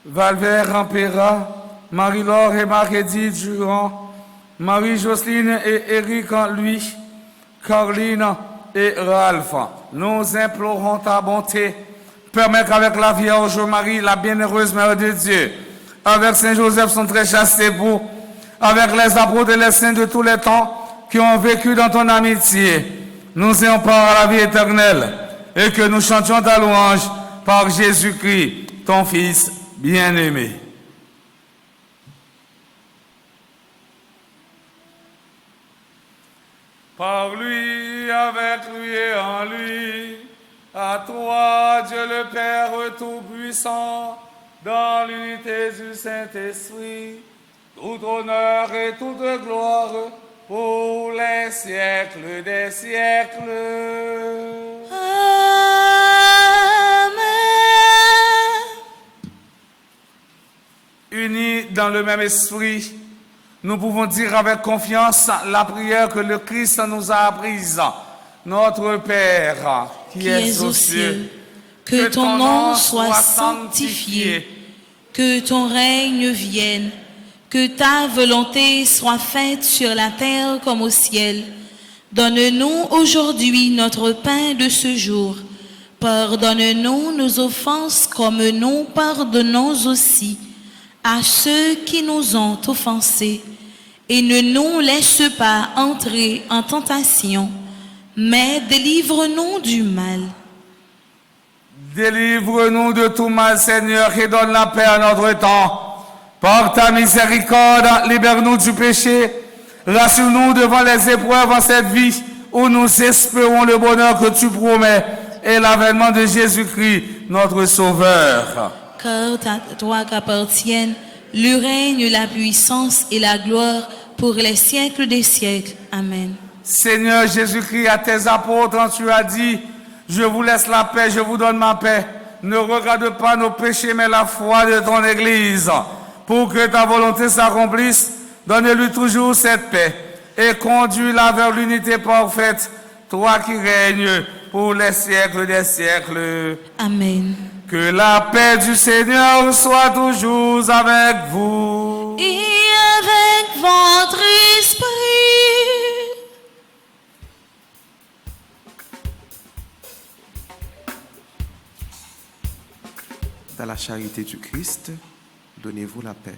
Valvert Péra, Marie-Laure et Marc-Edith Durand, Marie-Jocelyne et Éric Louis, Caroline et Ralph. Nous implorons ta bonté. Permets qu'avec la Vierge Marie, la bienheureuse Mère de Dieu, avec Saint Joseph, son très chaste époux, avec les apôtres et les saints de tous les temps qui ont vécu dans ton amitié, nous ayons part à la vie éternelle et que nous chantions ta louange par Jésus-Christ, ton Fils bien-aimé. Par lui, avec lui et en lui, à toi, Dieu le Père Tout-Puissant, dans l'unité du Saint-Esprit, tout honneur et toute gloire pour les siècles des siècles. Amen. Unis dans le même esprit, nous pouvons dire avec confiance la prière que le Christ nous a apprise. Notre Père, qui es aux cieux, que ton nom soit sanctifié, que ton règne vienne, que ta volonté soit faite sur la terre comme au ciel. Donne-nous aujourd'hui notre pain de ce jour. Pardonne-nous nos offenses comme nous pardonnons aussi à ceux qui nous ont offensés. Et ne nous laisse pas entrer en tentation, mais délivre-nous du mal. Délivre-nous de tout mal, Seigneur, et donne la paix à notre temps. Par ta miséricorde, libère-nous du péché. Rassure-nous devant les épreuves en cette vie où nous espérons le bonheur que tu promets et l'avènement de Jésus-Christ, notre Sauveur. Car à toi qu'appartiennent le règne, la puissance et la gloire pour les siècles des siècles. Amen. Seigneur Jésus-Christ, à tes apôtres, tu as dit, je vous laisse la paix, je vous donne ma paix. Ne regarde pas nos péchés, mais la foi de ton Église. Pour que ta volonté s'accomplisse, donne-lui toujours cette paix et conduis-la vers l'unité parfaite, toi qui règnes pour les siècles des siècles. Amen. Que la paix du Seigneur soit toujours avec vous. Et avec votre esprit. Dans la charité du Christ, donnez-vous la paix.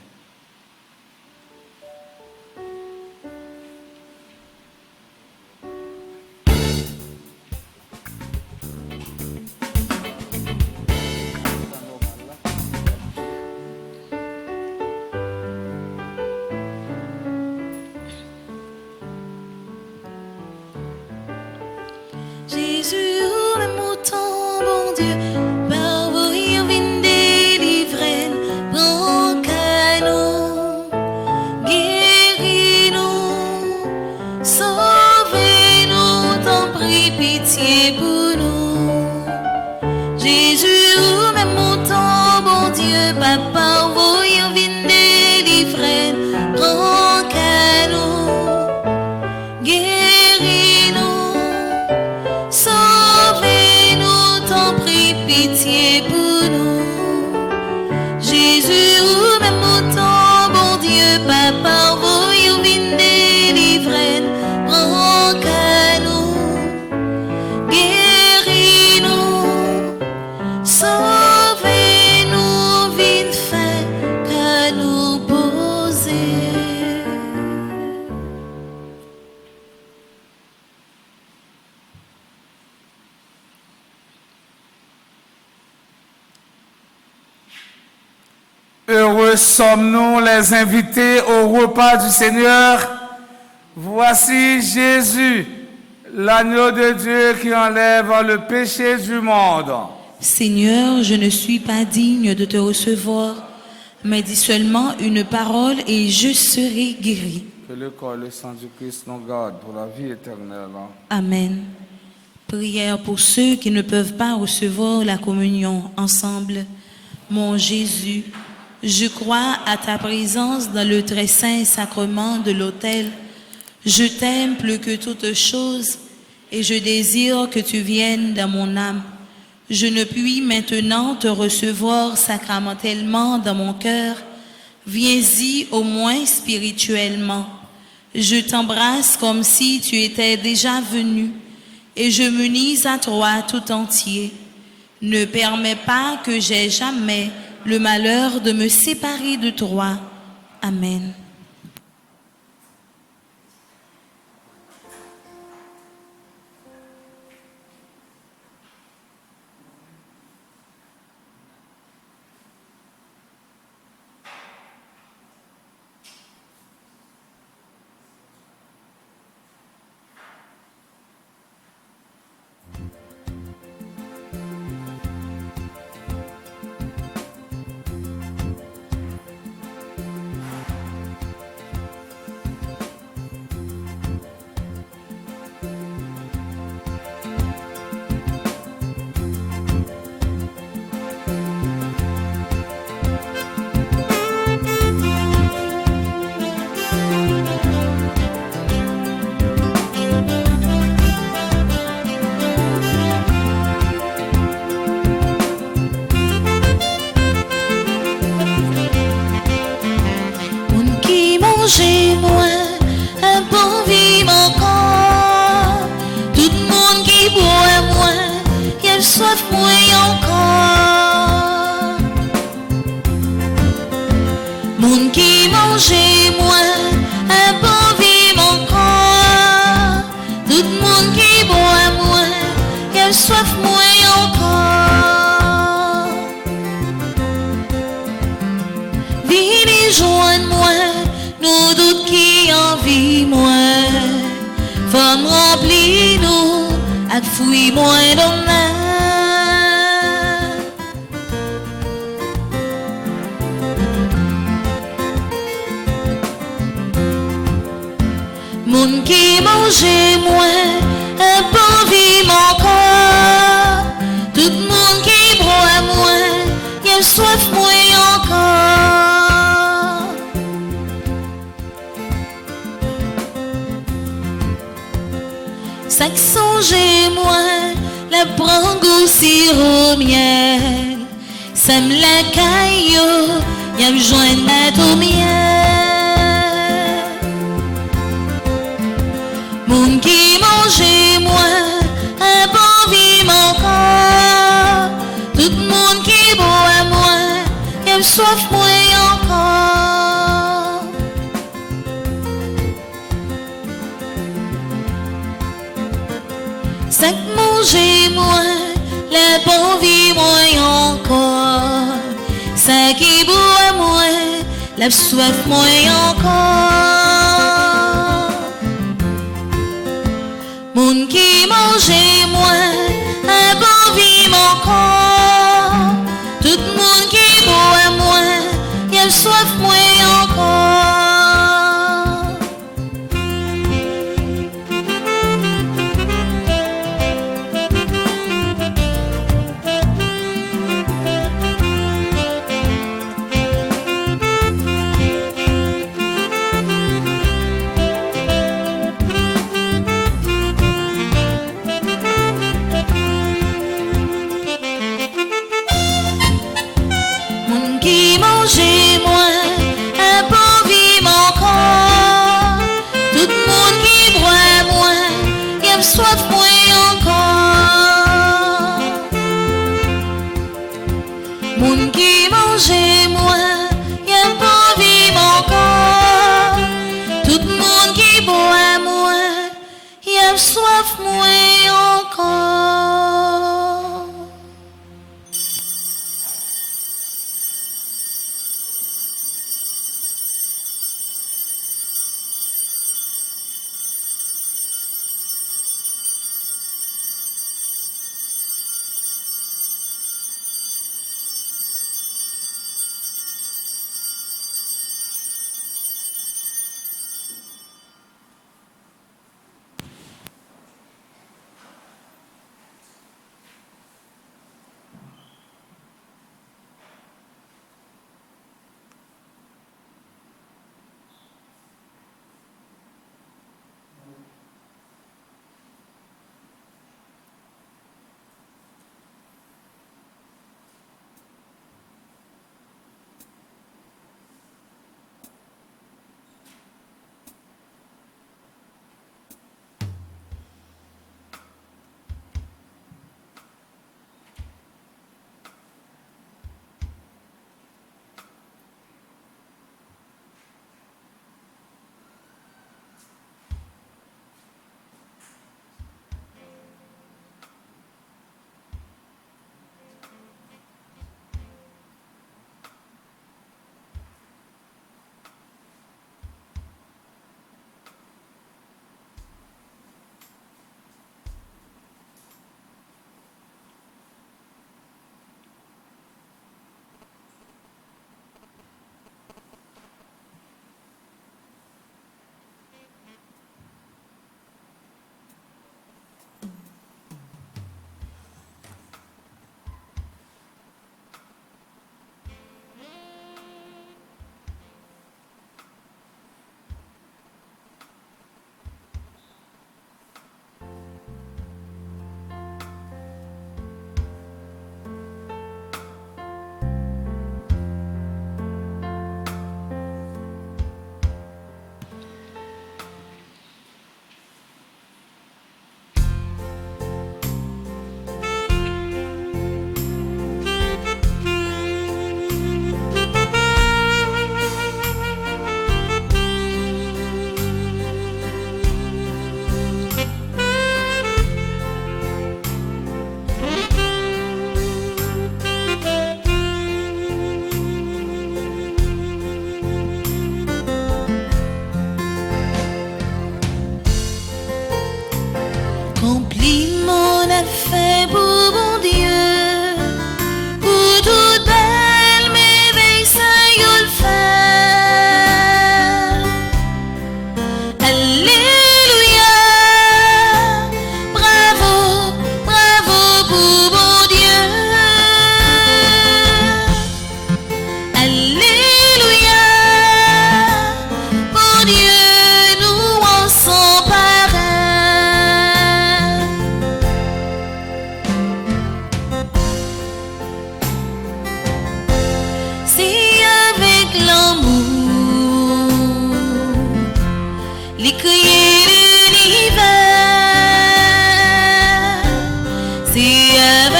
Heureux sommes-nous les invités au repas du Seigneur. Voici Jésus, l'agneau de Dieu qui enlève le péché du monde. Seigneur, je ne suis pas digne de te recevoir, mais dis seulement une parole et je serai guéri. Que le corps et le sang du Christ nous gardent pour la vie éternelle. Amen. Prière pour ceux qui ne peuvent pas recevoir la communion ensemble. Mon Jésus, je crois à ta présence dans le très saint sacrement de l'autel. Je t'aime plus que toute chose et je désire que tu viennes dans mon âme. Je ne puis maintenant te recevoir sacramentellement dans mon cœur. Viens-y au moins spirituellement. Je t'embrasse comme si tu étais déjà venu et je m'unis à toi tout entier. Ne permets pas que j'aie jamais le malheur de me séparer de toi. Amen. J'ai moins un bon vivre encore. Tout le monde qui boit moins, il a soif moins encore. Monde qui mange moins, un bon vivre encore. Tout le monde qui boit moins, il a soif moins encore. Venez joindre-moi. Nous doutes qui envie moins, femme remplis nous, avec fouille moins d'honneur. Moun qui mange moins, un bon vivre encore. Tout monde qui boit moins, y a soif moins encore. Ça que songe moins, la brango sirop miel. Ça me la caillou, y'a me joindre ma au miel. Moun qui mange moins, un bon vivre encore. Tout le monde qui boit moins, y'a me soif moins encore. Ça que manger moins, la bon vie moins encore. Ça qui boit moins, la soif moins encore. Moun qui mange moins, un bon vie encore. Tout le monde qui boit moins, y a soif moins encore.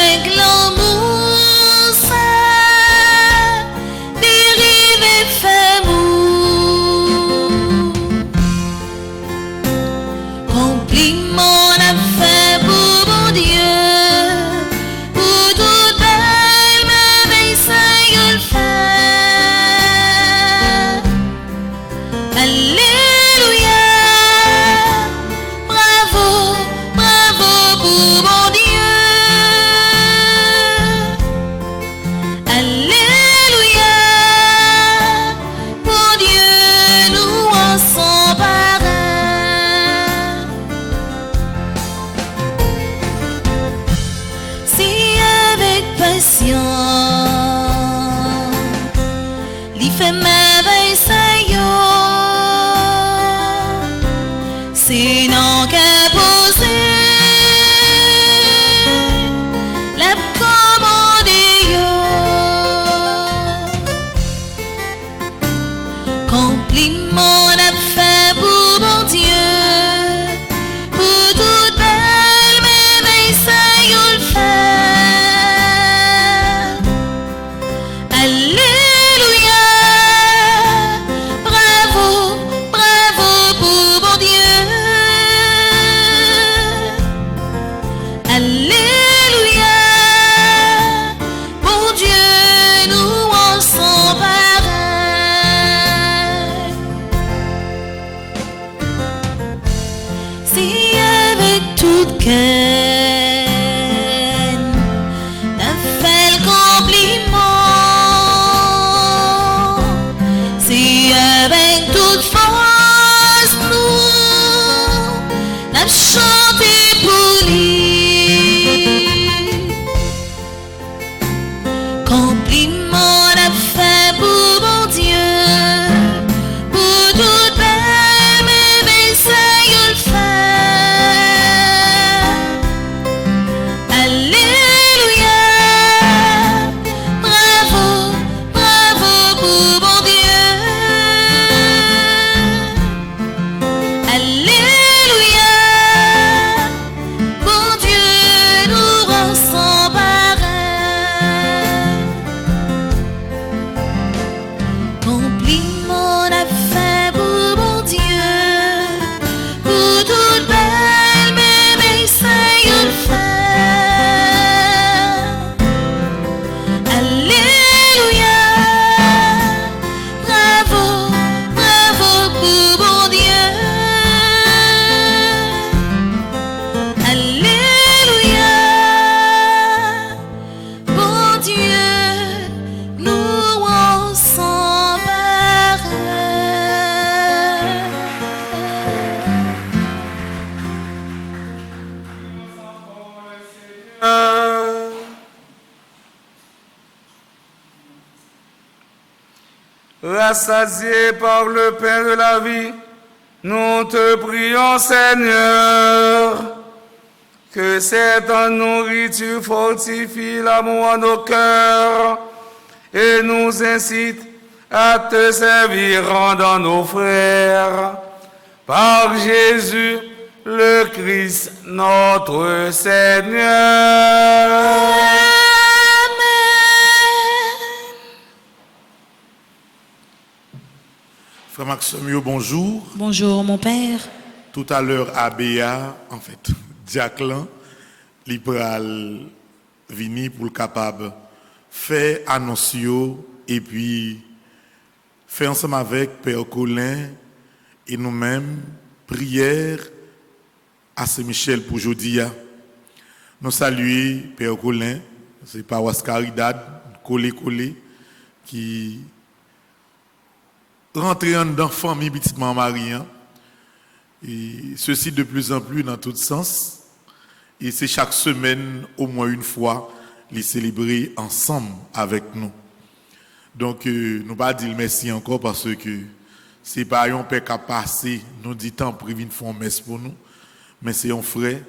avec l'amour, ça dérive et fait mou. Compliment a fait pour mon Dieu, pour tout belle merveille, ça y le fait. Alléluia, bravo, bravo pour mon Dieu. Alléluia, mon Dieu, nous en sommes parrains. Si avec patience, l'y fait merveille, ça y est. C'est non qu'à poser la commande yo. Compliment a fait pour mon Dieu, pour toute belle merveille, ça y le fait. Alléluia, bravo, bravo pour mon Dieu. Alléluia, mon Dieu, nous en sommes parrains. Si avec toute cœur, n'a fait le compliment, si avec toute force nous n'a chanté pour lui. Compliment n'a fait pour mon Dieu, pour toute belle merveille, ça y le fait. Alléluia, bravo, bravo pour mon Dieu. Alléluia, mon Dieu, nous en sommes parrains. Compliment a fait pour mon Dieu, pour toute belle merveille, ça y le fait. Alléluia, bravo, bravo pour mon Dieu. Alléluia, bon Dieu, nous en sommes parrains. Rassasié par le pain de la vie, nous te prions, Seigneur, que cette nourriture fortifie l'amour en nos cœurs et nous incite à te servir dans nos frères. Par Jésus, le Christ, notre Seigneur. Frère Maxime, bonjour. Bonjour mon père. Tout à l'heure, à Béa, en fait, Jacqueline, libéral, vini pour le capable, fait annonce et puis fait ensemble avec Père Colin et nous-mêmes, prière à Saint-Michel pour aujourd'hui. Nous saluons Père Colin, c'est paroisse Caridad, collé, qui rentrer dans la famille petite maman Marie, et ceci de plus en plus dans tous sens, et c'est chaque semaine au moins une fois les célébrer ensemble avec nous. Donc nous pas dire merci encore parce que c'est pas un père qui a passé nous dit temps pour venir faire messe pour nous, mais c'est un frère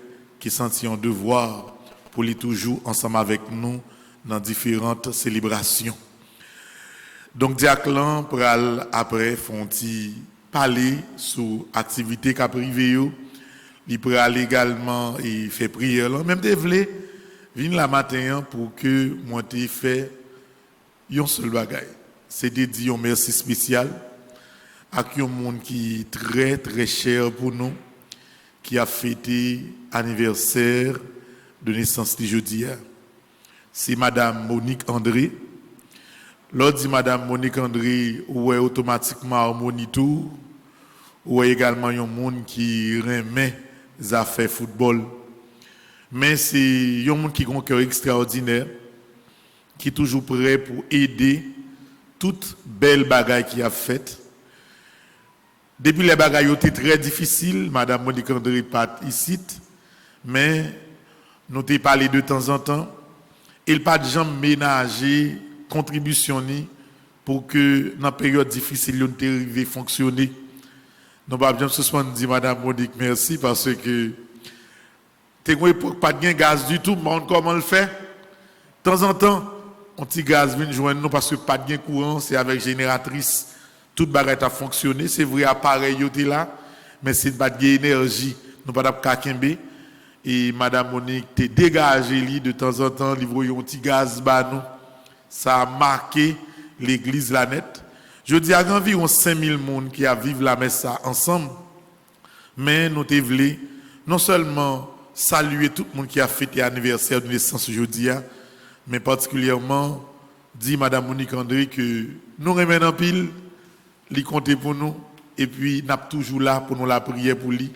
qui sentit un devoir pour les toujours ensemble avec nous dans différentes célébrations. Donc, Diaclan, après, font-ils parler sur l'activité qu'a privée. Il peut également et fait prière. Même des vlés, Vin la matin pour que moi t'ai fait un seul bagaille. C'est de dire un merci spécial à un monde qui est très très cher pour nous, qui a fêté anniversaire de naissance de jeudi. C'est Madame Monique André. Lorsque dit Madame Monique André, ou est automatiquement harmonie tout, ou est également un monde qui remet les affaires football. Mais c'est un monde qui a un cœur extraordinaire, qui est toujours prêt pour aider toute belle bagaille qu'il a faite. Depuis les bagailles étaient très difficiles, Madame Monique André pas ici, mais nous t'ai parlé de temps en temps. Il pas de gens ménager contribution pour que dans la période difficile nous arrive fonctionner. Nous pas bien ce soir dire Madame Monique merci parce que t'es pas de gaz du tout, mais comment le fait? De temps en temps, on petit gaz vient joindre nous parce que pas de courant, c'est avec génératrice. Toute bagarre a fonctionné, c'est vrai appareil yoté là, mais c'est pas de énergie, nous pas d'apkakembe. Et Madame Monique t'es dégagé de temps en temps, livre un petit gaz bas nous. Ça a marqué l'église la net. Je dis à environ 5000 personnes qui a vivre la messe ensemble. Mais nous te voulons non seulement saluer tout le monde qui a fêté l'anniversaire de naissance aujourd'hui, mais particulièrement dit Madame Monique André que nous remettons en pile, li compter pour nous, et puis nous sommes toujours là pour nous la prière pour lui,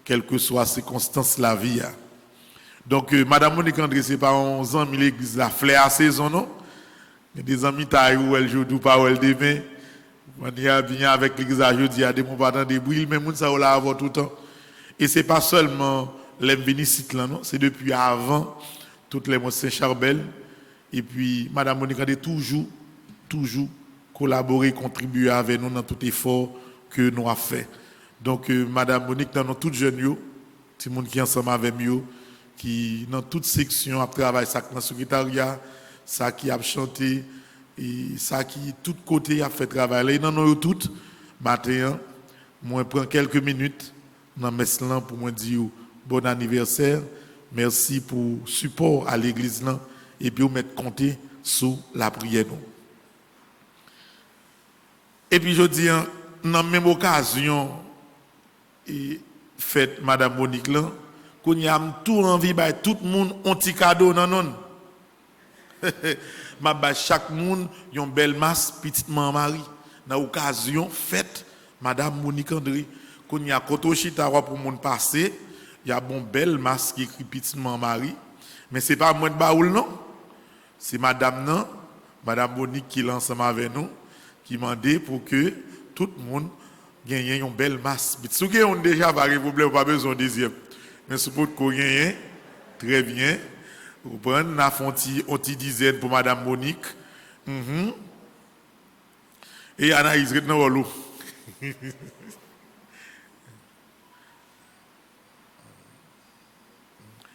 quelles que soient les circonstances de la vie. Donc Madame Monique André, c'est pas 11 ans, mais l'église la fleur à saison, non? Il y a des amis taille où elle joue du pas où elle demain. On y a bien avec l'église à jeudi, il y a des moments pas dans des bruits, mais moun ça là avoir tout le temps. Et c'est pas seulement les bénicites là, non? C'est depuis avant, toutes les mois Saint-Charbel. Et puis, Madame Monique a toujours collaboré, contribué avec nous dans tout effort que nous avons fait. Donc, Madame Monique, dans toute jeune, tout le monde qui est ensemble avec nous, qui dans toute section a travaillé ça dans le secrétariat, ça qui a chanté, et ça qui, tout côté, a fait travailler. Et dans nous toutes, matin, moi, je prends quelques minutes dans messe là pour moi dire bon anniversaire. Merci pour le support à l'église là. Et puis, vous mettre compter sous la prière. Et puis, je dis, dans la même occasion, et fête Madame Monique là, qu'on y a tout envie, tout le monde un petit cadeau, non. Ma chaque monde a une belle masse, petite Marie. Dans l'occasion, fête Madame Monique André, qu'on y a koto chita pour le monde passer, il y a une belle masse qui écrit petite Marie. Mais ce n'est pas moi de baoul, non? C'est Madame Monique qui est ensemble avec nous, qui m'a dit pour que tout le monde gagne une belle masse. Si vous avez déjà vous n'avez pas besoin de deuxième. Mais si vous avez gagné, très bien. Vous prenez une petite dizaine pour Madame Monique. Et Anaïs, vous dans l'eau.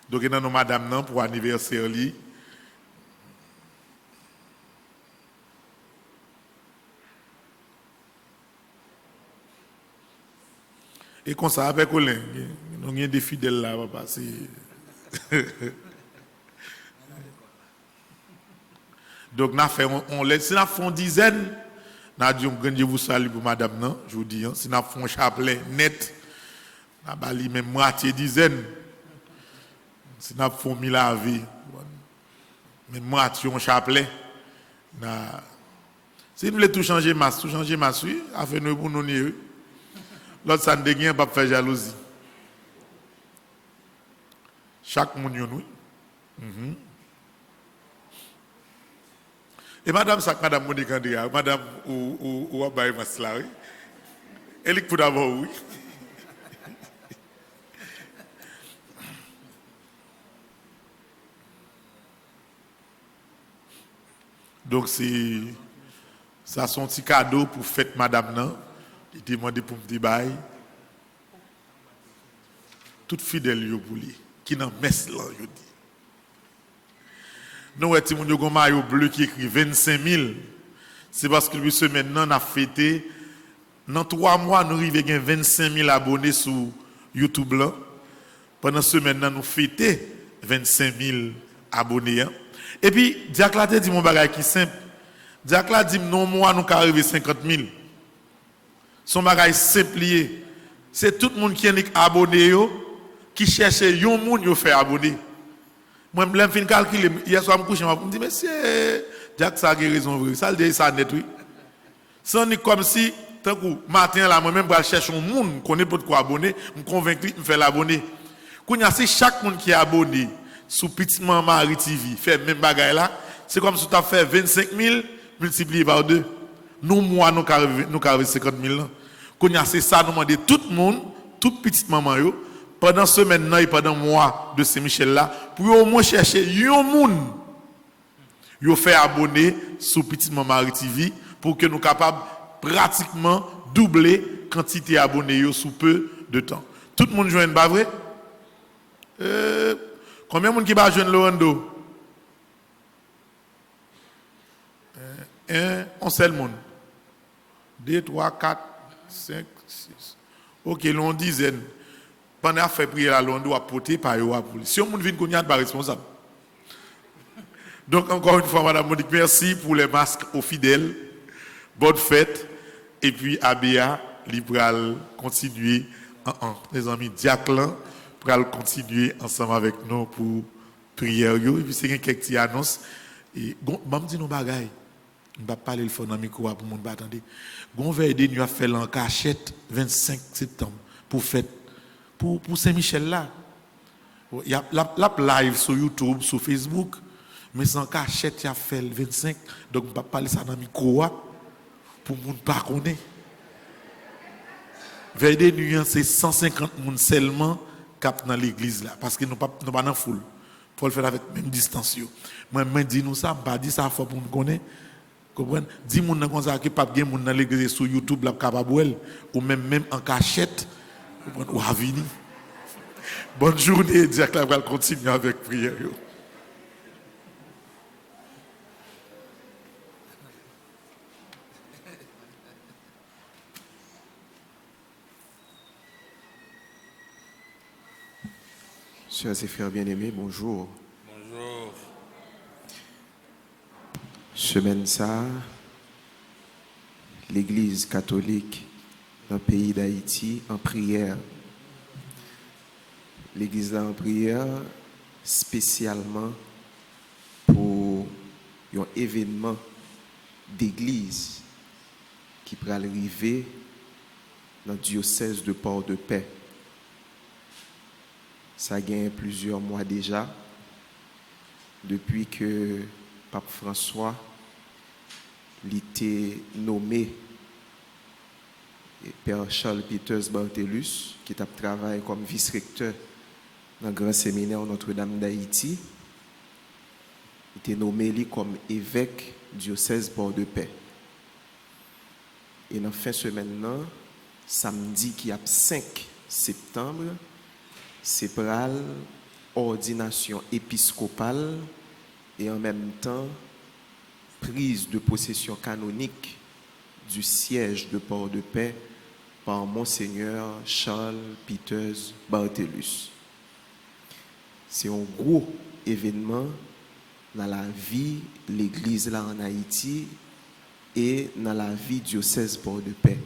Donc, nous avons Madame pour l'anniversaire. Et comme ça, avec Colin, nous avons des fidèles là, papa. Donc, nous avons fait une dizaine. Nous avons dit, je vous salue pour madame, non? Je vous dis, si nous avons fait un chapelet net, nous avons même moitié dizaine. Si nous avons fait 1000 à vie, même moitié un chapelet. Si nous voulons tout changer masse, oui, afin pour nous nier. L'autre, ça ne dégaine pas faire jalousie. Chaque monde, oui. Et madame, ça, madame Monique Andrea, madame, ou Abaye Masla, oui. Elle est pour d'abord, oui. Donc, ça, son petit cadeau pour fête madame, non? Il te demande pour un petit bail. Tout fidèle, pour lui, qui n'en messe là, je dis. Nous, avons un maillot bleu qui écrit 25 000. C'est parce que ce maintenant, on a fêté. Dans 3 mois, nous arrivons à 25 000 abonnés sur YouTube. Là. Pendant ce maintenant, nous fêtons 25 000 abonné. Hein. Et puis, Diak là te dit mon bagage qui simple. Diak là dit non, moi, nous arriver 50 000. Son bagage simple. C'est tout le monde qui est abonné, qui cherche un monde qui fait abonné. Moi, je me calculer. Hier soir, je me couche, je me dis, mais c'est Diak, ça a raison, vrai. Ça, le dit, ça net, oui. C'est comme si, tant que matin, là, moi-même, je cherche un monde qui connaît pas de quoi abonner, je me convainc de me faire l'abonner. Quand c'est chaque monde qui est abonné sous Petit Maman Marie TV, fait même bagaille là, c'est comme si tu as fait 25 000 multiplié par 2. Nous, moi, nous avons 50 000. Quand c'est ça, nous demandons tout le monde, toute petite maman, pendant semaine et pendant mois de Saint-Michel là, pour au moins chercher un monde, yo faire abonner sous Petit Maman Marie TV pour que nous capables pratiquement doubler quantité d'abonnés sous peu de temps. Tout le monde joue pas vrai? Combien de monde qui va jouer Lorando? On seul monde. 2, 3, 4, 5, 6. Ok, l'on dizaine. Pendant fait prier la Lorando à porter par yo pour. Si on vient qu'on y a pas responsable. Donc encore une fois madame Monique, merci pour les masques aux fidèles. Bonne fête et puis Abia libral continuer les amis Diaclan pour continuer ensemble avec nous pour prière et puis c'est quelques petites annonces et bon dit nous bagaille on va parler le fond dans micro pour monde pas attendre gon veille de nuit a fait en cachette 25 septembre pour fête pour Saint-Michel là il y a la live sur YouTube sur Facebook mais sans cachette il a fait le 25 donc on va parler ça dans micro pour monde pas connaître veille de nuit c'est 150 personnes seulement cap dans l'église là parce que nous pas dans foule faut le faire avec même distance moi même dis nous ça pas dit ça faut pour nous connaître comprendre dis moun nan comme ça que pas gen moun dans l'église sur YouTube là capable ou même en cachette ou à venir bonne journée Dieu là va continuer avec prière Sœurs et frères bien-aimés, bonjour. Bonjour. Semaine ça, l'Église catholique dans le pays d'Haïti en prière. L'Église là en prière spécialement pour un événement d'église qui pourra arriver dans le diocèse de Port-de-Paix. Ça gagne plusieurs mois déjà, depuis que Pape François l'était nommé Père Charles Peters Barthelus, qui a travaillé comme vice-recteur dans le grand séminaire Notre-Dame d'Haïti. Il était nommé comme évêque du diocèse Port-de-Paix. Et dans la fin de semaine, samedi qui est 5 septembre, c'est pour ordination épiscopale et en même temps prise de possession canonique du siège de Port-de-Paix par Monseigneur Charles Peters Barthelus. C'est un gros événement dans la vie de l'Église là en Haïti et dans la vie du diocèse Port-de-Paix.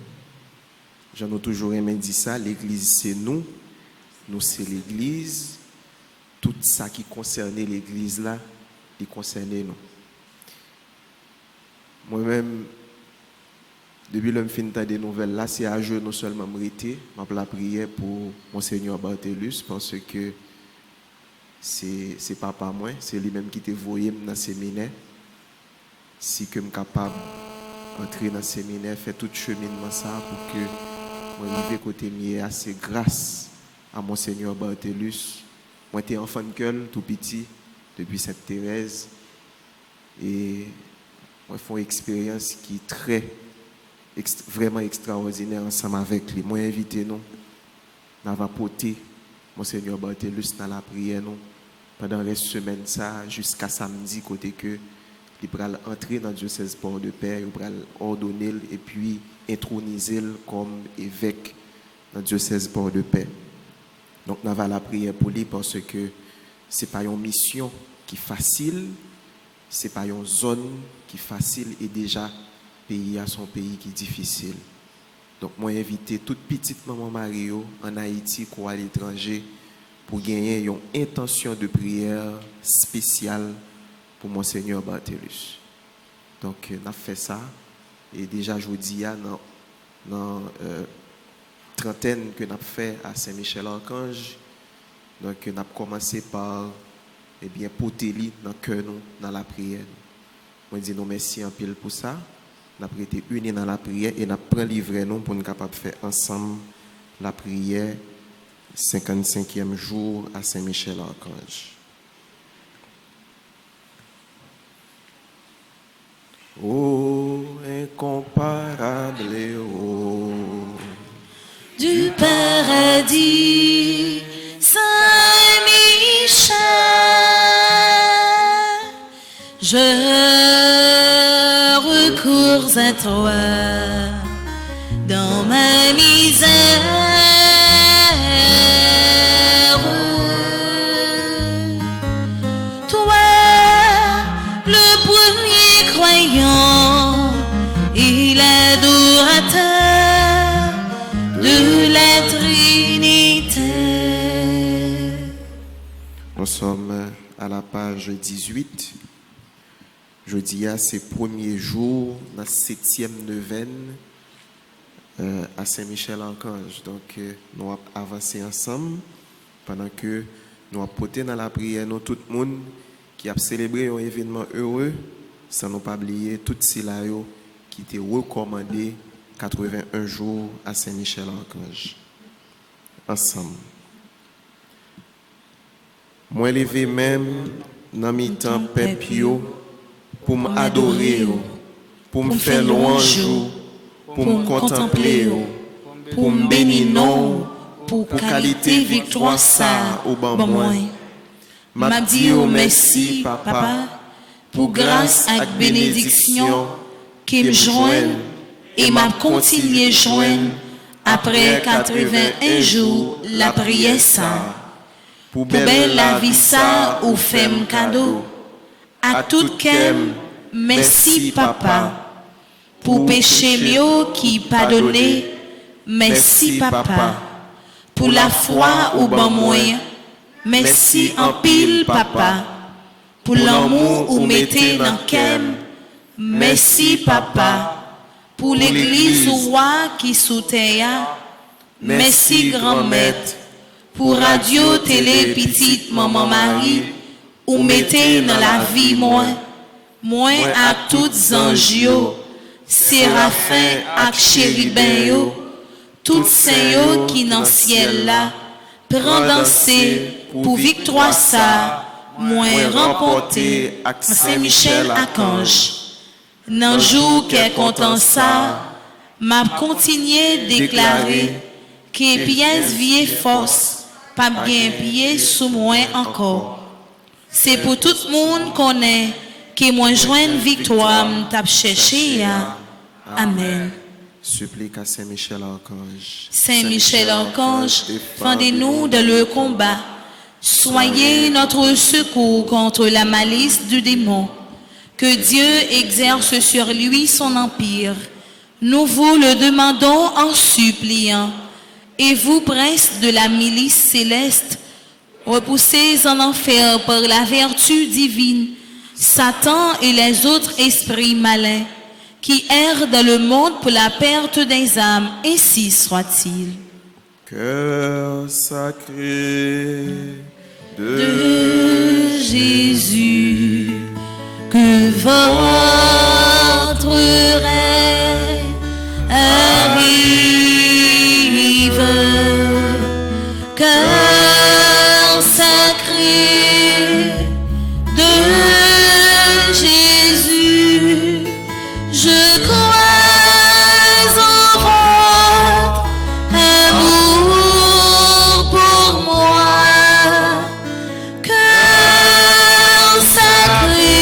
J'en ai toujours aimé dire ça, l'Église c'est nous. Nous, c'est l'Église. Tout ça qui concernait l'Église là, il concernait nous. Moi-même, depuis le fin des nouvelles là, c'est à genoux seulement m'arrêter, m'a prière pour Monseigneur Barthelus parce que c'est papa moi, c'est lui-même qui t'a voyé dans le séminaire. Si que je suis capable d'entrer dans le séminaire, faire tout cheminement ça pour que moi arrive côté mieux assez grâce à Monseigneur Barthelus. Moi, j'étais enfant de cœur, tout petit, depuis Sainte-Thérèse. Et moi, j'ai fait une expérience qui est vraiment extraordinaire ensemble avec lui. Moi, invité nous, nous avons porté Monseigneur Barthelus dans la prière nous, pendant la semaine ça, jusqu'à samedi, côté que il va entrer dans le diocèse Port-de-Paix, il va ordonner et puis introniser comme évêque dans le diocèse Port-de-Paix. Donc, nous avons la prière pour lui parce que ce n'est pas une mission qui facile, c'est pas une zone qui facile et déjà pays à son pays qui difficile. Donc moi invité toute petite maman Mario en Haïti ou à l'étranger pour gagner une intention de prière spéciale pour Monseigneur Barthelus. Donc on a fait ça et déjà je vous dis dans trentaine que nous avons fait à Saint-Michel-Archange. Donc on a commencé par potéli dans le cœur nous dans la prière. Moi dis nous merci en pile pour ça. Nous avons été unis dans la prière et nous avons pris livret nous pour nous capables de faire ensemble la prière 55e jour à Saint-Michel-Archange. Oh, incomparable, oh, du paradis, Saint-Michel, je recours à toi dans ma misère. Toi, le premier croyant et l'adorateur de la Trinité. Nous sommes à la page 18. Jeudi, c'est premier jour, la 7e neuvaine à Saint-Michel-Archange. Donc, nous avons avancé ensemble pendant que nous avons porté dans la prière, nous, tout le monde qui a célébré un événement heureux, sans nous pas oublier tout cela qui était recommandé 81 jours à Saint-Michel-Archange. Ensemble. Moi, levé même dans mes temps pépio pour m'adorer, pour me faire louange, pour me contempler, pour me bénir, pour qualité victoire ça au bambouin. M'a dit merci, papa, pour grâce et bénédiction qui me joignent et m'a continué joindre après 81 jours la prière ça. Pour belle la vie ça ou femme cadeau. À tout kem, merci papa. Pour péché mieux qui pardonné, merci papa. Pour la foi ou bon moyen, merci en pile papa. Pour l'amour ou mettez dans kem, merci papa. Pour l'église ou roi qui soutient, merci grand maître. Pour radio, télé, petite maman Marie, ou mettez dans la vie moins à toutes anges, séraphin ak chérubin yo, toutes saints yo qui dans ciel là, prend danser pour victoire ça, moins remporté ak Saint-Michel Archange. Nan jour qu'est content ça, m'a continué déclarer que pièce vie force, pas bien pied sous moi encore. C'est pour tout le monde qu'on est, que moi joigne victoire, m'tap cherché. Amen. Supplique à Saint-Michel Archange. Saint-Michel Archange, défendez-nous de le combat. Soyez notre secours contre la malice du démon. Que Dieu exerce sur lui son empire. Nous vous le demandons en suppliant. Et vous, prince de la milice céleste, repoussés en enfer par la vertu divine, Satan et les autres esprits malins qui errent dans le monde pour la perte des âmes, ainsi soit-il. Cœur sacré de Jésus, que votre règne arrive, cœur sacré de Jésus, je crois en votre amour pour moi, cœur sacré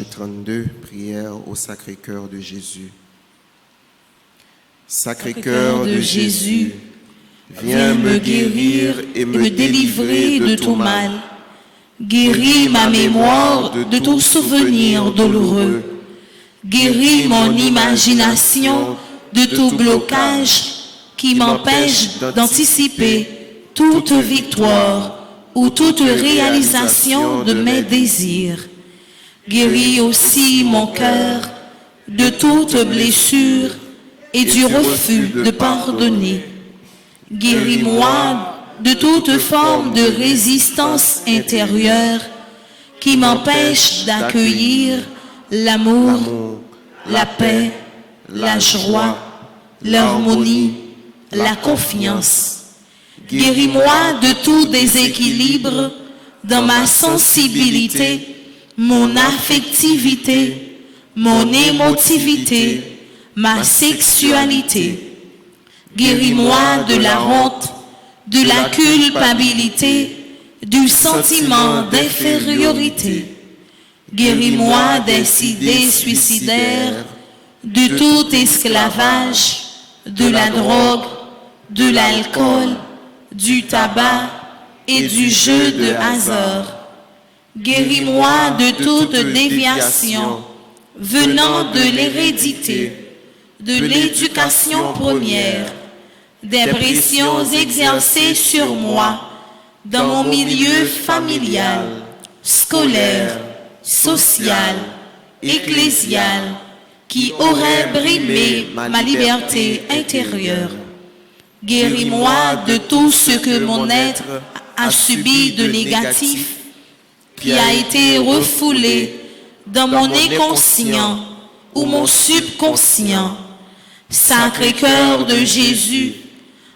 32, prière au Sacré-Cœur de Jésus. Sacré-Cœur de Jésus, viens me guérir et me délivrer de tout mal. Guéris ma mémoire de tout souvenir douloureux. Guéris mon imagination de tout blocage qui m'empêche d'anticiper toute victoire ou toute réalisation de mes désirs. Guéris aussi mon cœur de toute blessure et du refus de pardonner. Guéris-moi de toute forme de résistance intérieure qui m'empêche d'accueillir l'amour, la paix, la joie, l'harmonie, la confiance. Guéris-moi de tout déséquilibre dans ma sensibilité, mon affectivité, mon émotivité, ma sexualité. Guéris-moi de la honte, de la culpabilité, du sentiment d'infériorité. Guéris-moi des idées suicidaires, de tout esclavage, de la drogue, de l'alcool, du tabac et du jeu de hasard. Guéris-moi de toute déviation venant de l'hérédité, de l'éducation première, des pressions exercées sur moi dans mon milieu familial, scolaire, social, ecclésial, qui auraient brimé ma liberté intérieure. Guéris-moi de tout ce que mon être a subi de négatif, qui a été refoulé dans mon inconscient ou mon subconscient. Sacré-Cœur de Jésus,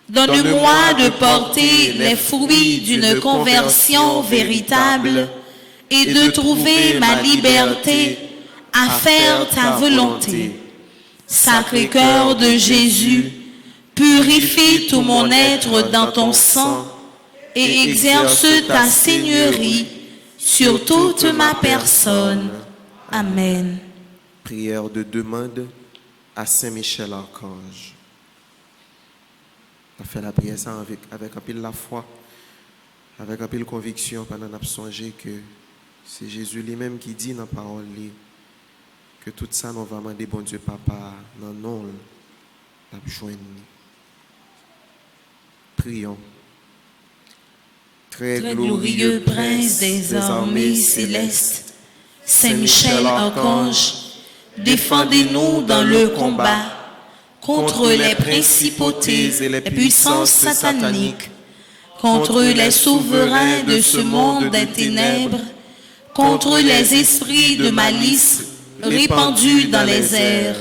donne-moi de porter les fruits d'une conversion véritable et de trouver ma liberté à faire ta volonté. Sacré-Cœur de Jésus, purifie tout mon être dans ton sang et exerce ta seigneurie sur toute ma personne. Amen. Prière de demande à Saint-Michel Archange. On a fait la prière ça avec un peu la foi, avec un peu de conviction pendant qu'on a songé que c'est Jésus lui-même qui dit dans la parole que tout ça nous va demander bon Dieu Papa dans nous la joindre. Prions. Très glorieux Prince des armées célestes, Saint-Michel Archange, défendez-nous dans le combat contre les principautés et les puissances sataniques, contre les souverains de ce monde des ténèbres, contre les esprits de malice répandus dans les airs.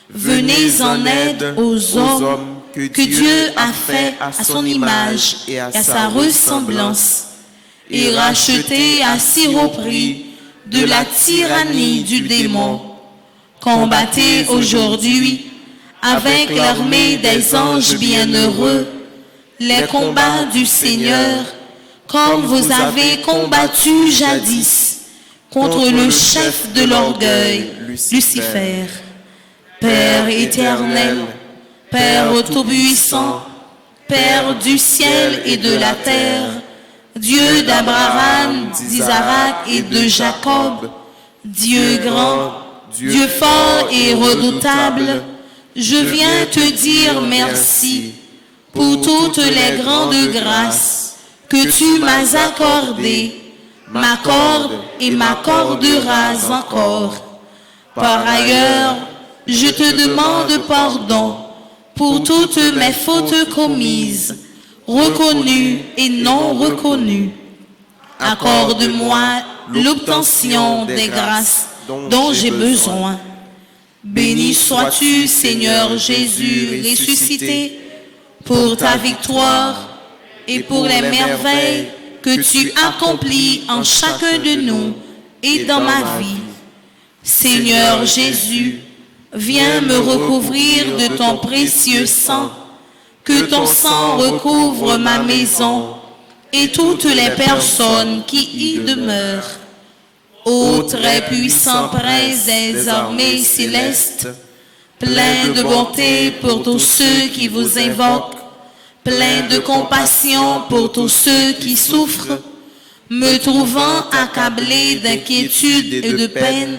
Venez en aide aux hommes que Dieu a fait à son image et à sa ressemblance, et racheté à si haut prix de la tyrannie du démon. Combattez aujourd'hui avec l'armée des anges bienheureux les combats du Seigneur, comme vous avez combattu jadis contre le chef de l'orgueil, Lucifer. Père éternel, Père tout-puissant, Père du ciel et de la terre, Dieu d'Abraham, d'Isaac et de Jacob, Dieu grand, Dieu fort et redoutable, je viens te dire merci pour toutes les grandes grâces que tu m'as accordées, m'accordes et m'accorderas encore. Par ailleurs, je te demande pardon pour toutes mes fautes commises, reconnues et non reconnues. Accorde-moi l'obtention des grâces dont j'ai besoin. Béni sois-tu, Seigneur Jésus ressuscité, pour ta victoire et pour les merveilles que tu accomplis en chacun de nous et dans ma vie. Seigneur Jésus, viens me recouvrir de ton précieux sang, que ton sang recouvre ma maison et toutes les personnes qui y demeurent. Ô très puissant prince des armées célestes, plein de bonté pour tous ceux qui vous invoquent, plein de compassion pour tous ceux qui souffrent, me trouvant accablé d'inquiétude et de peine,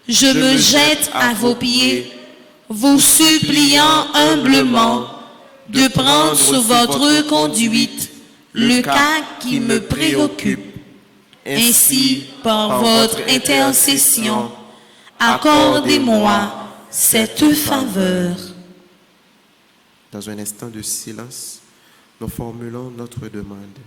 je me jette à vos pieds, vous suppliant humblement de prendre sous votre conduite le cas qui me préoccupe. Ainsi, par votre intercession, accordez-moi cette faveur. Dans un instant de silence, nous formulons notre demande.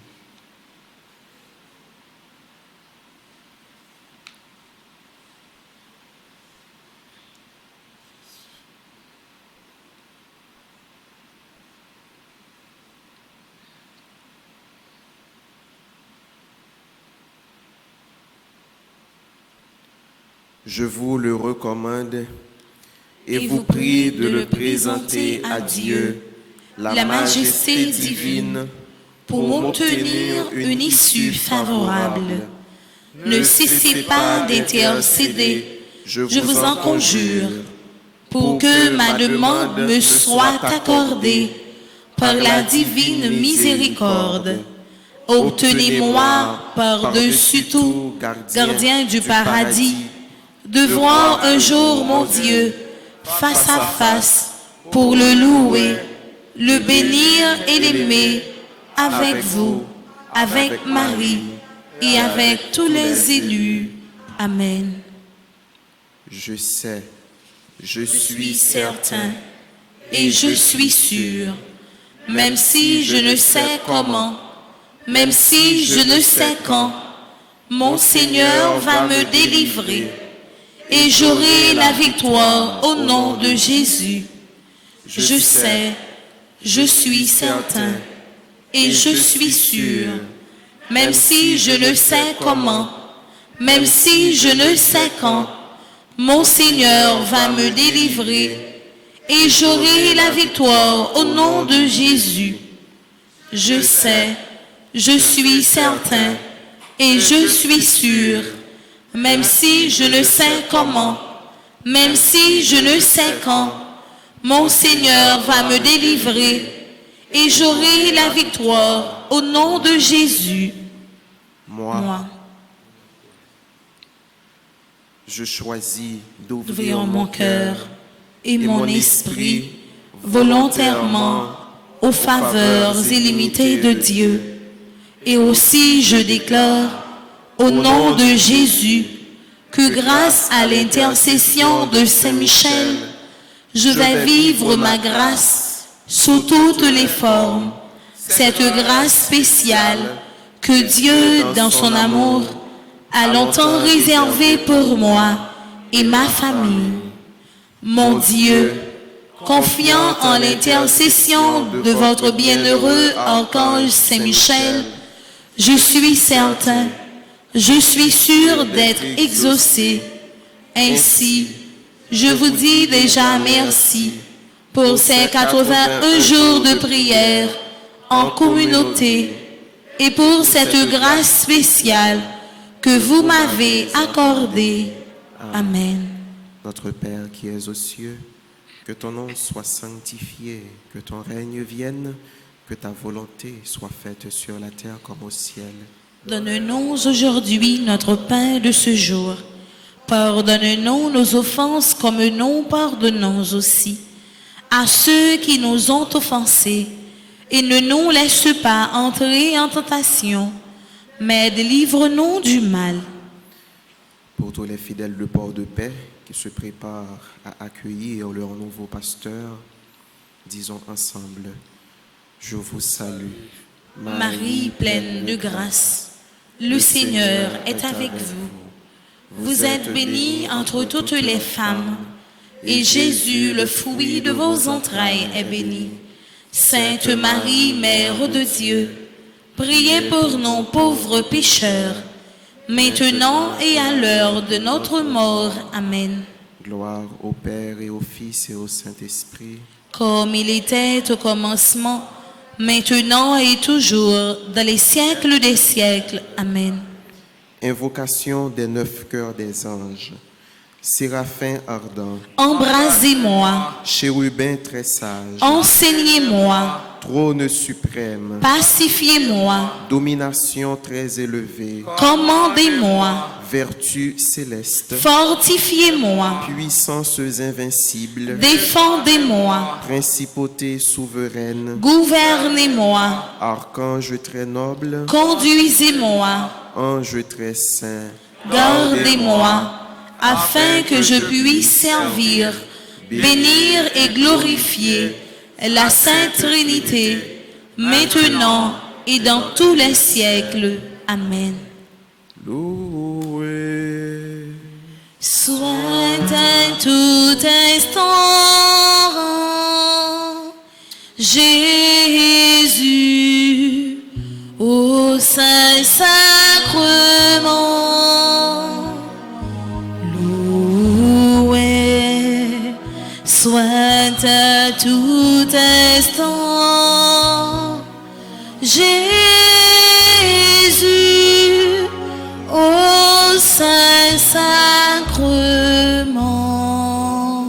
Je vous le recommande et vous prie de le présenter à Dieu, la majesté divine, pour m'obtenir une issue favorable. Ne cessez pas d'intercéder, je vous en conjure, pour que ma demande me soit accordée par la divine miséricorde. Obtenez-moi par-dessus tout, gardien du paradis, de voir un jour mon Dieu face à face pour le louer, le bénir et l'aimer avec vous, avec Marie et avec tous les élus. Amen. Je sais, je suis certain et je suis sûr, même si je ne sais comment, même si je ne sais quand, mon Seigneur va me délivrer. Et j'aurai la victoire au nom de Jésus. Je sais, je suis certain et je suis sûr, même si je ne sais comment, même si je ne sais quand, mon Seigneur va me délivrer et j'aurai la victoire au nom de Jésus. Je sais, je suis certain et je suis sûr, même si je ne sais comment, même si je ne sais quand, mon Seigneur va me délivrer et j'aurai la victoire au nom de Jésus. Moi, je choisis d'ouvrir mon cœur et mon esprit volontairement aux faveurs illimitées de Dieu. Et aussi je déclare au nom de Jésus, que grâce à l'intercession de Saint Michel, je vais vivre ma grâce sous toutes les formes, cette grâce spéciale que Dieu, dans son amour, a longtemps réservée pour moi et ma famille. Mon Dieu, confiant en l'intercession de votre bienheureux archange Saint Michel, je suis certain, je suis sûr d'être exaucé. Ainsi, je vous dis déjà merci pour ces 81 jours de prière en communauté et pour cette grâce spéciale que vous m'avez accordée. Amen. Notre Père qui es aux cieux, que ton nom soit sanctifié, que ton règne vienne, que ta volonté soit faite sur la terre comme au ciel. Donne-nous aujourd'hui notre pain de ce jour. Pardonne-nous nos offenses comme nous pardonnons aussi à ceux qui nous ont offensés. Et ne nous laisse pas entrer en tentation, mais délivre-nous du mal. Pour tous les fidèles de Port-de-Paix qui se préparent à accueillir leur nouveau pasteur, disons ensemble, je vous salue. Marie pleine de grâce, le Seigneur est avec vous. Vous êtes bénie entre toutes les femmes, et Jésus, le fruit de vos entrailles, est béni. Sainte Marie, Mère de Dieu, priez pour nous pauvres pécheurs, maintenant et à l'heure de notre mort. Amen. Gloire au Père et au Fils et au Saint-Esprit. Comme il était au commencement, maintenant et toujours, dans les siècles des siècles. Amen. Invocation des 9 cœurs des anges. Séraphin ardent, embrasez-moi, chérubin très sage, enseignez-moi, trône suprême, pacifiez-moi, domination très élevée, commandez-moi, vertu céleste, fortifiez-moi, puissances invincibles, défendez-moi, principauté souveraine, gouvernez-moi, archange très noble, conduisez-moi, ange très saint, gardez-moi, afin que je puisse servir, bénir et glorifier la Sainte Trinité, maintenant et dans tous les siècles. Amen. loué. Soit à tout instant, Jésus, au Saint-Sacrement, loué, soit à tout instant, Jésus, au Saint-Sacrement.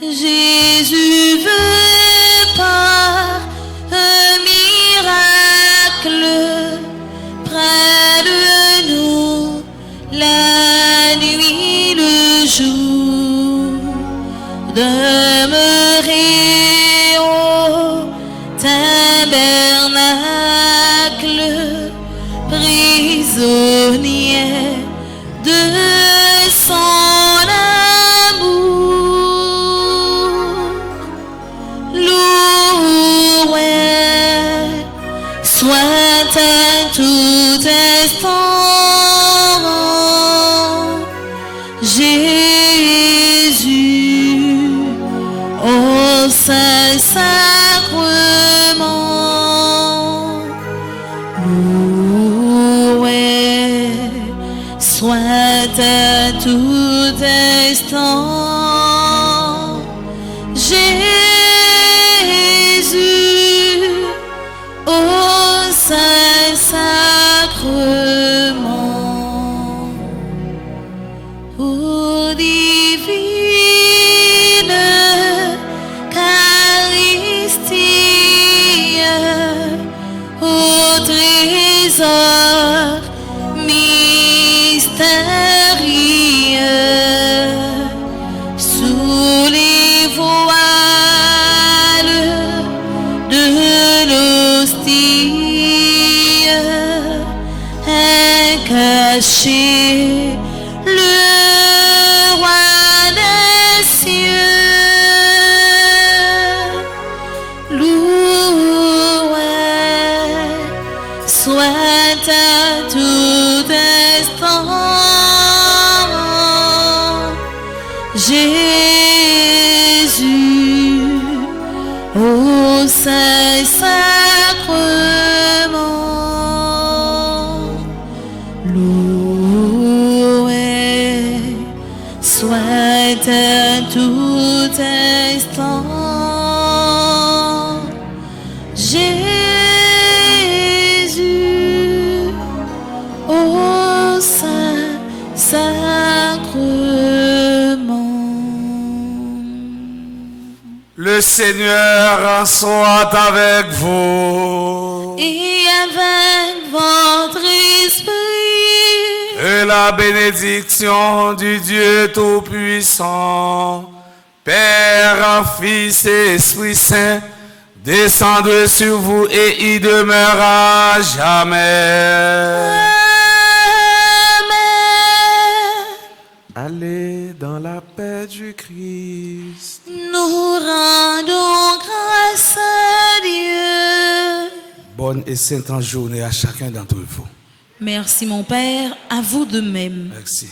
Jésus veut par un miracle près de nous, la nuit, le jour, demeurer au tabernacle, prisonnier de son amour. Loué soit à tout instant, Jésus, au Saint-Sacrement. Loué soit à tout instant, Jésus, au Saint-Sacrement. Ô divine Eucharistie, ô trésor mystérieux, sous les voiles de l'hostie est caché le roi des cieux. Loué soit à tout instant, Jésus, au Saint-Sacrement. Loué soit à tout instant, Jésus, au Saint-Sacrement. Le Seigneur soit avec vous. Et avec votre esprit, Et la bénédiction du Dieu Tout-Puissant, Père, Fils et Esprit Saint, descende sur vous et y demeure à jamais. Allez dans la paix du Christ. nous rendons grâce à Dieu. Bonne et sainte journée à chacun d'entre vous. Merci mon Père, à vous de même. Merci.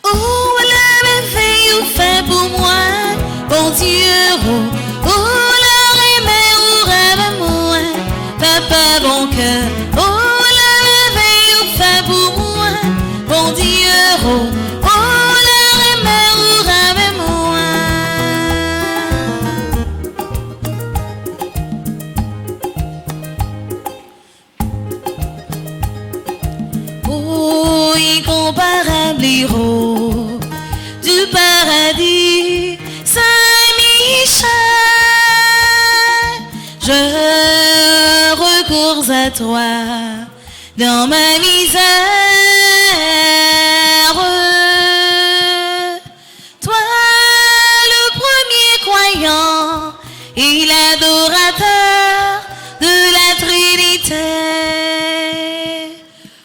Oh, la merveille fait pour moi, bon Dieu, oh, la remède, rêve moi, papa bon cœur, oh, la merveille fait paradis, Saint-Michel, je recours à toi dans ma misère. Toi, le premier croyant et l'adorateur de la Trinité,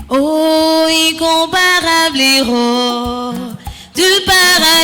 ô incomparable héros du paradis.